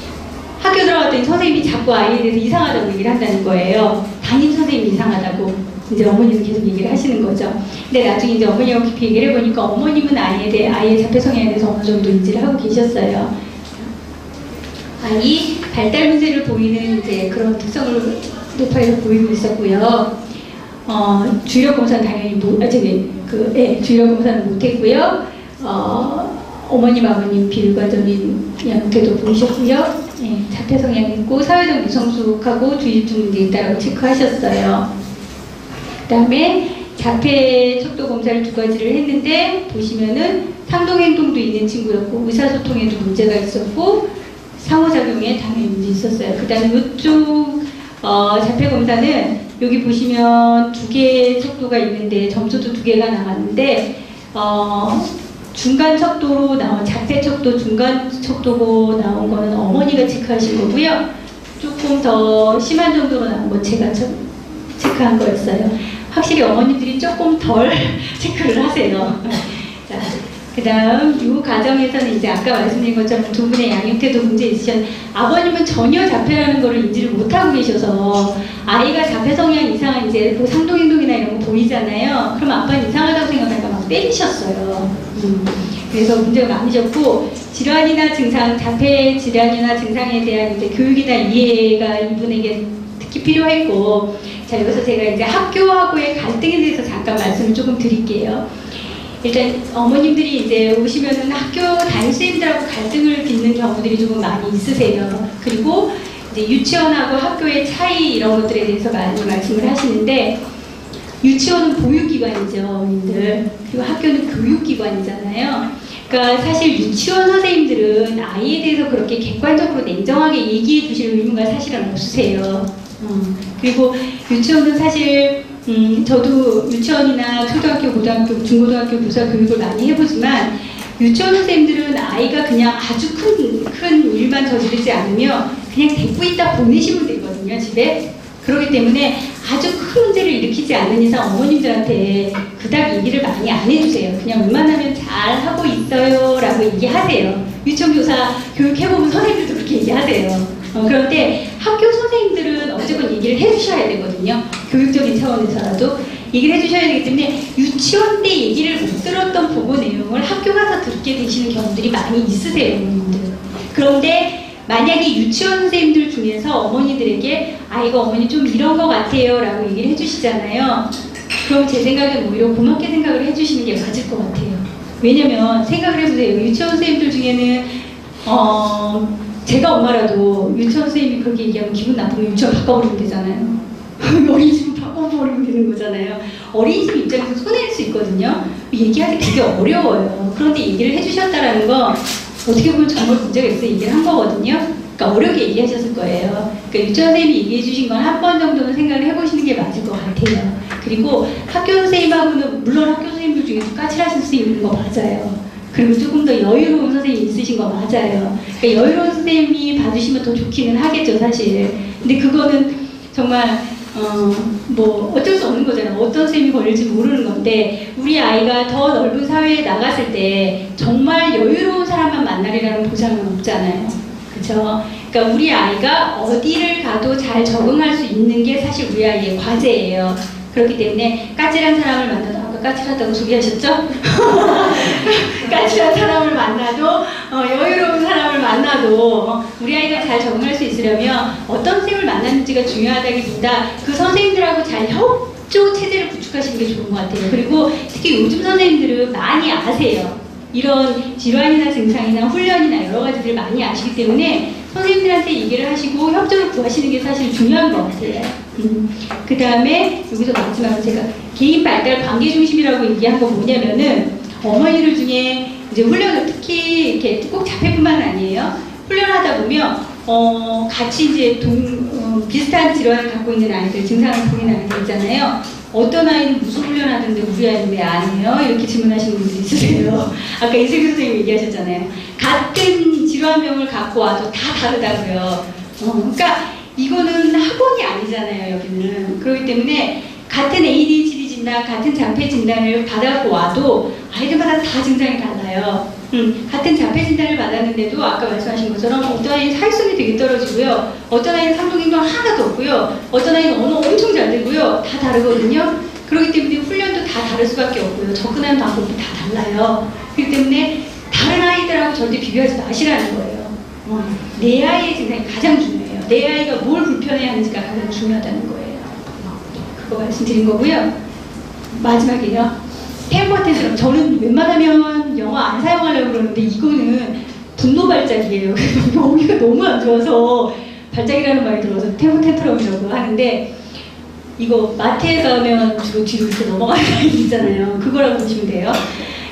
학교 들어갔더니 선생님이 자꾸 아이에 대해서 이상하다고 얘기를 한다는 거예요. 담임 선생님이 이상하다고 이제 어머님은 계속 얘기를 하시는 거죠. 근데 나중에 이제 어머니하고 깊이 얘기를 해보니까 어머님은 아이의 자폐 성향에 대해서 어느 정도 인지를 하고 계셨어요. 아이 발달 문제를 보이는 이제 그런 특성을 높아서 보이고 있었고요. 주력 검사는 당연히 주력 검사는 못했고요. 어머님 아버님 비일관적인 양태도 보이셨고요. 예, 자폐 성향이 있고 사회적 미성숙하고 주의집중 문제 있다고 체크하셨어요. 그 다음에 자폐 척도 검사를 2가지를 했는데 보시면은 상동행동도 있는 친구였고 의사소통에도 문제가 있었고 상호작용에 당연히 문제 있었어요. 그 다음에 이쪽 자폐 검사는 여기 보시면 2개의 척도가 있는데 점수도 2개가 나왔는데 중간 척도로 나온 자폐 척도, 중간 척도로 나온 거는 어머니가 체크하신 거고요. 조금 더 심한 정도로 나온 건 제가 체크한 거였어요. 확실히 어머니들이 조금 덜 체크를 하세요. 자, 그 다음 이 과정에서는 이제 아까 말씀드린 것처럼 2분의 양육태도 문제 있으셨는데 아버님은 전혀 자폐라는 거를 인지를 못하고 계셔서 아이가 자폐 성향 이상한 이제 뭐 상동행동이나 이런 거 보이잖아요. 그럼 아빠는 이상하다고 생각하니까 막 때리셨어요. 그래서 문제가 많으셨고 질환이나 증상, 자폐 질환이나 증상에 대한 이제 교육이나 이해가 이분에게 특히 필요했고 자 여기서 제가 이제 학교하고의 갈등에 대해서 잠깐 말씀을 조금 드릴게요. 일단 어머님들이 이제 오시면은 학교 담임선생님들하고 갈등을 빚는 경우들이 조금 많이 있으세요. 그리고 이제 유치원하고 학교의 차이 이런 것들에 대해서 많이 말씀을 하시는데 유치원은 보육기관이죠, 어머님들. 그리고 학교는 교육기관이잖아요. 그러니까 사실 유치원 선생님들은 아이에 대해서 그렇게 객관적으로 냉정하게 얘기해 주실 의무가 사실은 없으세요. 그리고 유치원은 사실 저도 유치원이나 초등학교, 고등학교, 중고등학교 교사 교육을 많이 해보지만 유치원 선생님들은 아이가 그냥 아주 큰 일만 저지르지 않으면 그냥 데리고 있다 보내시면 되거든요, 집에. 그렇기 때문에 아주 큰 문제를 일으키지 않는 이상 어머님들한테 그닥 얘기를 많이 안 해주세요. 그냥 웬만하면 잘 하고 있어요 라고 얘기하세요. 유치원 교사 교육해보면 선생님들도 그렇게 얘기하세요. 그런데 학교 선생님들은 어쨌건 얘기를 해주셔야 되거든요. 교육적인 차원에서라도 얘기를 해주셔야 되기 때문에 유치원 때 얘기를 못 들었던 보고 내용을 학교 가서 듣게 되시는 경우들이 많이 있으세요, 어머님들. 그런데 만약에 유치원 선생님들 중에서 어머니들에게 이거 어머니 좀 이런 거 같아요 라고 얘기를 해주시잖아요. 그럼 제 생각엔 오히려 고맙게 생각을 해주시는 게 맞을 것 같아요. 왜냐면 생각을 해보세요. 유치원 선생님들 중에는 제가 엄마라도 유치원 선생님이 그렇게 얘기하면 기분 나쁘면 유치원 바꿔버리면 되잖아요. 어린이집 바꿔버리면 되는 거잖아요. 어린이집 입장에서 손해일 수 있거든요. 얘기하기 되게 어려워요. 그런데 얘기를 해주셨다라는 건 어떻게 보면 정말 문제가 있어서 얘기를 한 거거든요. 그러니까 어렵게 얘기하셨을 거예요. 그러니까 유치원 선생님이 얘기해 주신 건 한 번 정도는 생각을 해보시는 게 맞을 것 같아요. 그리고 학교 선생님하고는 물론 학교 선생님들 중에서 까칠하실 수 있는 거 맞아요. 그리고 조금 더 여유로운 선생님이 있으신 거 맞아요. 그러니까 여유로운 선생님이 봐주시면 더 좋기는 하겠죠, 사실. 근데 그거는 정말 뭐 어쩔 수 없는 거잖아요. 어떤 선생님이 걸릴지 모르는 건데 우리 아이가 더 넓은 사회에 나갔을 때 정말 여유로운 사람만 만나리라는 보장은 없잖아요. 그렇죠? 그러니까 우리 아이가 어디를 가도 잘 적응할 수 있는 게 사실 우리 아이의 과제예요. 그렇기 때문에 까칠한 사람을 만나도 아까 까칠하다고 소개하셨죠? 까칠한 사람을 만나도 여유로운 사람을 만나도 우리 아이가 잘 적응할 수 있으려면 어떤 선생님을 만났는지가 중요하다기보다 그 선생님들하고 잘 협조 체제를 구축하시는 게 좋은 것 같아요. 그리고 특히 요즘 선생님들은 많이 아세요. 이런 질환이나 증상이나 훈련이나 여러 가지들 많이 아시기 때문에 선생님들한테 얘기를 하시고 협조를 구하시는 게 사실 중요한 것 같아요. 그 다음에 여기서 마지막으로 제가 개인 발달 관계 중심이라고 얘기한 거 뭐냐면은 어머니들 중에 이제 훈련을 특히 이렇게 꼭 자폐뿐만 아니에요. 훈련하다 보면 같이 이제 비슷한 질환을 갖고 있는 아이들, 증상을 보이는 아이들 있잖아요. 어떤 아이는 무슨 훈련하는데 우리 아이는 왜 안 해요? 이렇게 질문하시는 분들이 있으세요. 아까 이슬기 선생님 얘기하셨잖아요. 같은 질환명을 갖고 와도 다 다르다고요. 그러니까 이거는 학원이 아니잖아요, 여기는. 그렇기 때문에 같은 ADHD 진단, 같은 자폐 진단을 받아고 와도 아이들마다 다 증상이 달라요. 같은 자폐 진단을 받았는데도 아까 말씀하신 것처럼 어떤 아이는 사회성이 되게 떨어지고요. 어떤 아이는 상동행동 하나도 없고요. 어떤 아이는 언어 엄청 잘 되고요. 다 다르거든요. 그렇기 때문에 훈련도 다 다를 수밖에 없고요. 접근하는 방법도 다 달라요. 그렇기 때문에 다른 아이들하고 절대 비교하지 마시라는 거예요. 내 아이의 증상이 가장 중요해요. 내 아이가 뭘 불편해하는지가 가장 중요하다는 거예요. 그거 말씀드린 거고요. 마지막에요. 템퍼텐트럼 저는 웬만하면 영어 안 사용하려고 그러는데 이거는 분노 발작이에요. 여기가 너무 안 좋아서 발작이라는 말이 들어서 템퍼텐트럼이라고 하는데 이거 마트에 가면 주로 뒤로 이렇게 넘어가는 아이 있잖아요. 그거라고 보시면 돼요.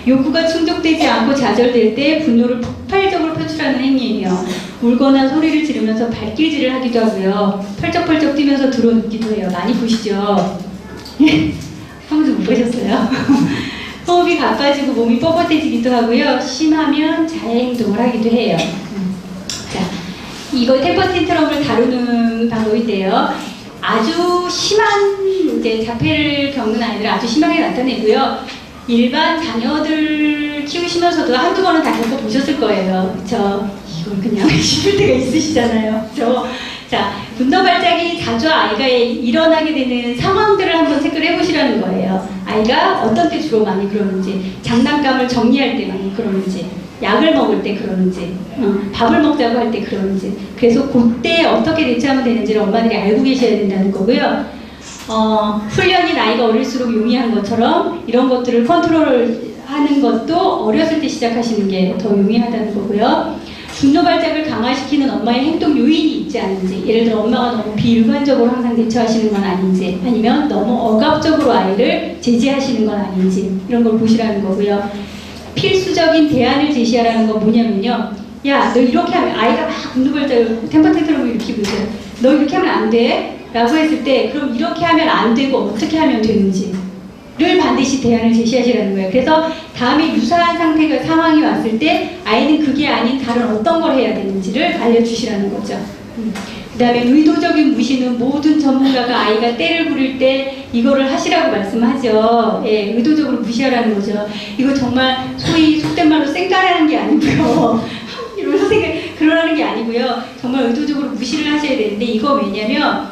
욕구가 충족되지 않고 좌절될 때 분노를 폭발적으로 표출하는 행위예요. 울거나 소리를 지르면서 발길질을 하기도 하고요. 펄쩍펄쩍 뛰면서 들어눕기도 해요. 많이 보시죠? 한 번도 못 보셨어요? 호흡이 가빠지고 몸이 뻣뻣해지기도 하고요. 심하면 자해 행동을 하기도 해요. 자, 이거 템퍼텐트럼을 다루는 방법인데요. 아주 심한 이제 자폐를 겪는 아이들 아주 심하게 나타내고요. 일반 자녀들 키우시면서도 한두 번은 다 겪어보셨을 거예요. 그쵸? 이걸 그냥 씹을 때가 있으시잖아요. 그쵸? 자, 분노 발작이 자주 아이가 일어나게 되는 상황들을 한번 체크를 해보시라는 거예요. 아이가 어떤 때 주로 많이 그러는지, 장난감을 정리할 때 많이 그러는지, 약을 먹을 때 그러는지, 밥을 먹자고 할 때 그러는지. 그래서 그때 어떻게 대처하면 되는지를 엄마들이 알고 계셔야 된다는 거고요. 훈련이 나이가 어릴수록 용이한 것처럼 이런 것들을 컨트롤하는 것도 어렸을 때 시작하시는 게 더 용이하다는 거고요. 분노 발작을 강화시키는 엄마의 행동 요인이 있지 않은지, 예를 들어 엄마가 너무 비일관적으로 항상 대처하시는 건 아닌지, 아니면 너무 억압적으로 아이를 제지하시는 건 아닌지, 이런 걸 보시라는 거고요. 필수적인 대안을 제시하라는 건 뭐냐면요. 야, 너 이렇게 하면, 아이가 막 분노 발작을 템퍼텐트럼을 일으키고 있어요. 너 이렇게 하면 안 돼? 라고 했을 때, 그럼 이렇게 하면 안 되고 어떻게 하면 되는지 를 반드시 대안을 제시하시라는 거예요. 그래서 다음에 유사한 상황이 왔을 때 아이는 그게 아닌 다른 어떤 걸 해야 되는지를 알려주시라는 거죠. 그 다음에 의도적인 무시는 모든 전문가가 아이가 때를 부릴 때 이거를 하시라고 말씀하죠. 예, 의도적으로 무시하라는 거죠. 이거 정말 소위 속된 말로 쌩까라는 게 아니고요. 이러면서 그러라는 게 아니고요. 정말 의도적으로 무시를 하셔야 되는데, 이거 왜냐면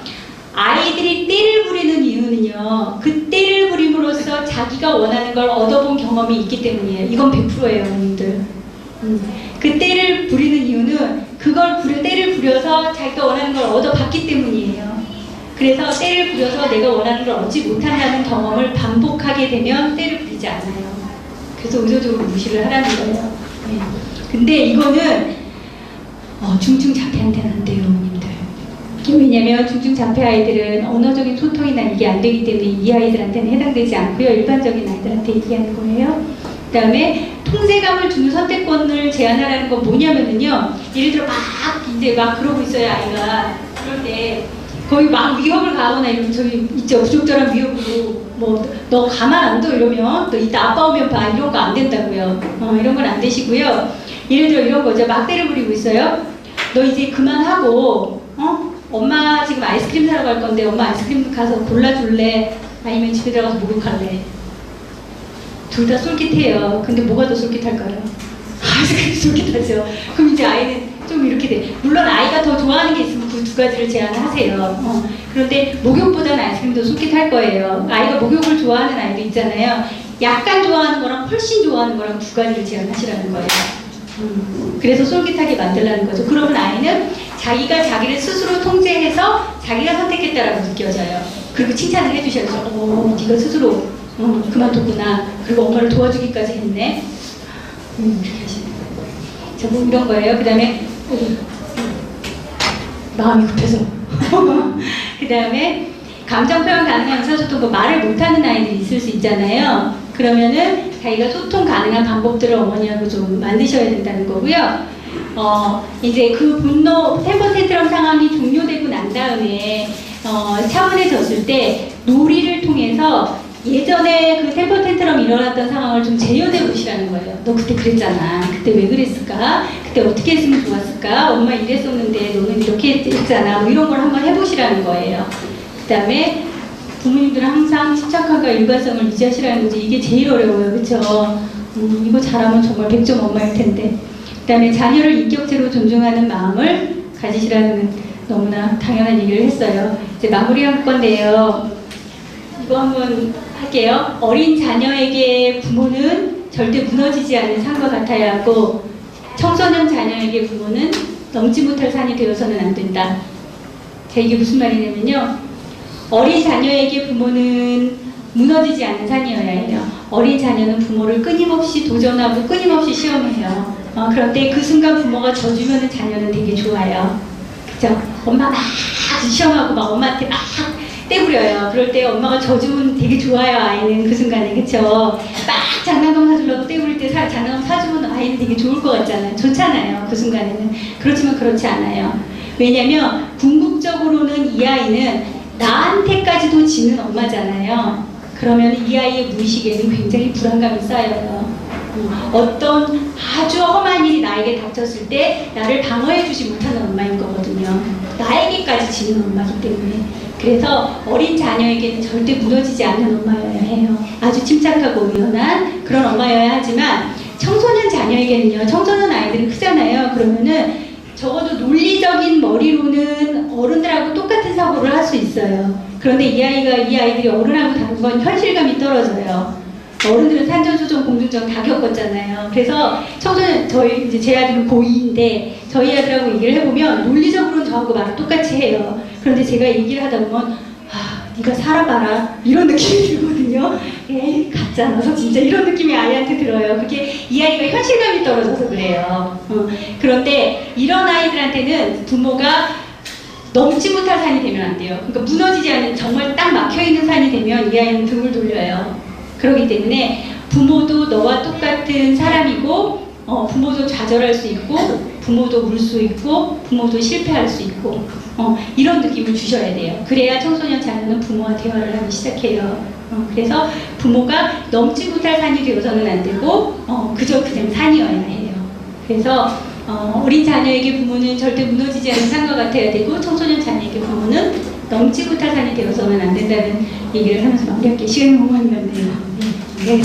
아이들이 때를 부리는 이유는요, 그 때를 부림으로써 자기가 원하는 걸 얻어본 경험이 있기 때문이에요. 이건 100%예요, 어머님들. 그 때를 부리는 이유는 때를 부려서 자기가 원하는 걸 얻어봤기 때문이에요. 그래서 때를 부려서 내가 원하는 걸 얻지 못한다는 경험을 반복하게 되면 때를 부리지 않아요. 그래서 의도적으로 무시를 하라는 거예요. 네. 근데 이거는 중증 자폐한테는 안 돼요, 어머님들. 왜냐면 중증 자폐 아이들은 언어적인 소통이나 이게 안 되기 때문에 이 아이들한테는 해당되지 않고요. 일반적인 아이들한테 얘기하는 거예요. 그 다음에 통제감을 주는 선택권을 제한하라는 건 뭐냐면요. 예를 들어 막 그러고 있어요, 아이가. 그럴 때 거의 막 위협을 가하거나 이러면 저기 있죠. 부적절한 위협으로 너 가만 안 둬 이러면 너 이따 아빠 오면 봐. 이런 거 안 된다고요. 이런 건 안 되시고요. 예를 들어 이런 거죠. 막 때를 부리고 있어요. 너 이제 그만하고 엄마 지금 아이스크림 사러 갈 건데 엄마 아이스크림 가서 골라줄래? 아니면 집에 들어가서 목욕할래? 둘 다 솔깃해요. 근데 뭐가 더 솔깃할까요? 아이스크림이 솔깃하죠. 그럼 이제 아이는 좀 이렇게 돼. 물론 아이가 더 좋아하는 게 있으면 그 두 가지를 제안하세요. 그런데 목욕보다는 아이스크림이 더 솔깃할 거예요. 아이가 목욕을 좋아하는 아이도 있잖아요. 약간 좋아하는 거랑 훨씬 좋아하는 거랑 두 가지를 제안하시라는 거예요. 그래서 솔깃하게 만들라는 거죠. 그러면 아이는 자기가 자기를 스스로 통제해서 자기가 선택했다라고 느껴져요. 그리고 칭찬을 해주셔야죠. 네가 스스로 그만뒀구나. 그리고 엄마를 도와주기까지 했네. 이렇게 하시는 거예요. 자, 뭐 이런 거예요. 그 다음에 마음이 급해서 그 다음에 감정 표현 가능한 의사소통, 뭐 말을 못하는 아이들이 있을 수 있잖아요. 그러면은 자기가 소통 가능한 방법들을 어머니하고 좀 만드셔야 된다는 거고요. 이제 그 분노 템퍼 텐트럼 상황이 종료되고 난 다음에 차분해졌을 때 놀이를 통해서 예전에 그 템퍼 텐트럼 일어났던 상황을 좀 재현해 보시라는 거예요. 너 그때 그랬잖아. 그때 왜 그랬을까? 그때 어떻게 했으면 좋았을까? 엄마 이랬었는데 너는 이렇게 했잖아. 뭐 이런 걸 한번 해보시라는 거예요. 그 다음에 부모님들은 항상 침착함과 일관성을 유지하시라는 거지. 이게 제일 어려워요. 그쵸? 이거 잘하면 정말 100점 엄마일 텐데. 그 다음에 자녀를 인격체로 존중하는 마음을 가지시라는 너무나 당연한 얘기를 했어요. 이제 마무리할 건데요. 이거 한번 할게요. 어린 자녀에게 부모는 절대 무너지지 않는 산과 같아야 하고, 청소년 자녀에게 부모는 넘지 못할 산이 되어서는 안 된다. 자, 이게 무슨 말이냐면요. 어린 자녀에게 부모는 무너지지 않는 산이어야 해요. 어린 자녀는 부모를 끊임없이 도전하고 끊임없이 시험해요. 그런데 그 순간 부모가 져주면 자녀는 되게 좋아요. 그죠? 엄마 막 시험하고 막 엄마한테 막 떼부려요. 그럴 때 엄마가 져주면 되게 좋아요. 아이는 그 순간에. 그쵸? 막 장난감 사주려고 떼부릴 때 장난감 사주면 아이는 되게 좋을 것 같잖아요. 좋잖아요. 그 순간에는. 그렇지만 그렇지 않아요. 왜냐면 궁극적으로는 이 아이는 나한테까지도 지는 엄마잖아요. 그러면 이 아이의 무의식에는 굉장히 불안감이 쌓여요. 어떤 아주 험한 일이 나에게 닥쳤을 때 나를 방어해주지 못하는 엄마인 거거든요. 나에게까지 지는 엄마이기 때문에. 그래서 어린 자녀에게는 절대 무너지지 않는 엄마여야 해요. 아주 침착하고 유연한 그런 엄마여야 하지만, 청소년 자녀에게는요, 청소년 아이들은 크잖아요. 그러면은 적어도 논리적인 머리로는 어른들하고 똑같은 사고를 할 수 있어요. 그런데 이 아이들이 어른하고 다른 건 현실감이 떨어져요. 어른들은 산전수전, 공중전 다 겪었잖아요. 그래서 청소년, 이제 제 아들은 고2인데 저희 아들하고 얘기를 해보면 논리적으로는 저하고 말을 똑같이 해요. 그런데 제가 얘기를 하다 보면 네가 살아봐라 이런 느낌이 들거든요. 에이 가짜나서 진짜 이런 느낌이 아이한테 들어요. 그게 이 아이가 현실감이 떨어져서 그래요. 그런데 이런 아이들한테는 부모가 넘지 못할 산이 되면 안 돼요. 그러니까 무너지지 않는 정말 딱 막혀있는 산이 되면 이 아이는 등을 돌려요. 그렇기 때문에 부모도 너와 똑같은 사람이고, 부모도 좌절할 수 있고, 부모도 울 수 있고, 부모도 실패할 수 있고, 이런 느낌을 주셔야 돼요. 그래야 청소년 자녀는 부모와 대화를 하기 시작해요. 그래서 부모가 넘지 못할 산이 되어서는 안 되고, 그저 그냥 산이어야 해요. 그래서 어린 자녀에게 부모는 절대 무너지지 않는 산과 같아야 되고, 청소년 자녀에게 부모는 넘지 못할 산이 되어서는 안 된다는 얘기를 하면서 마무리할게요. 시간이 너무 많이 갔네요. 네.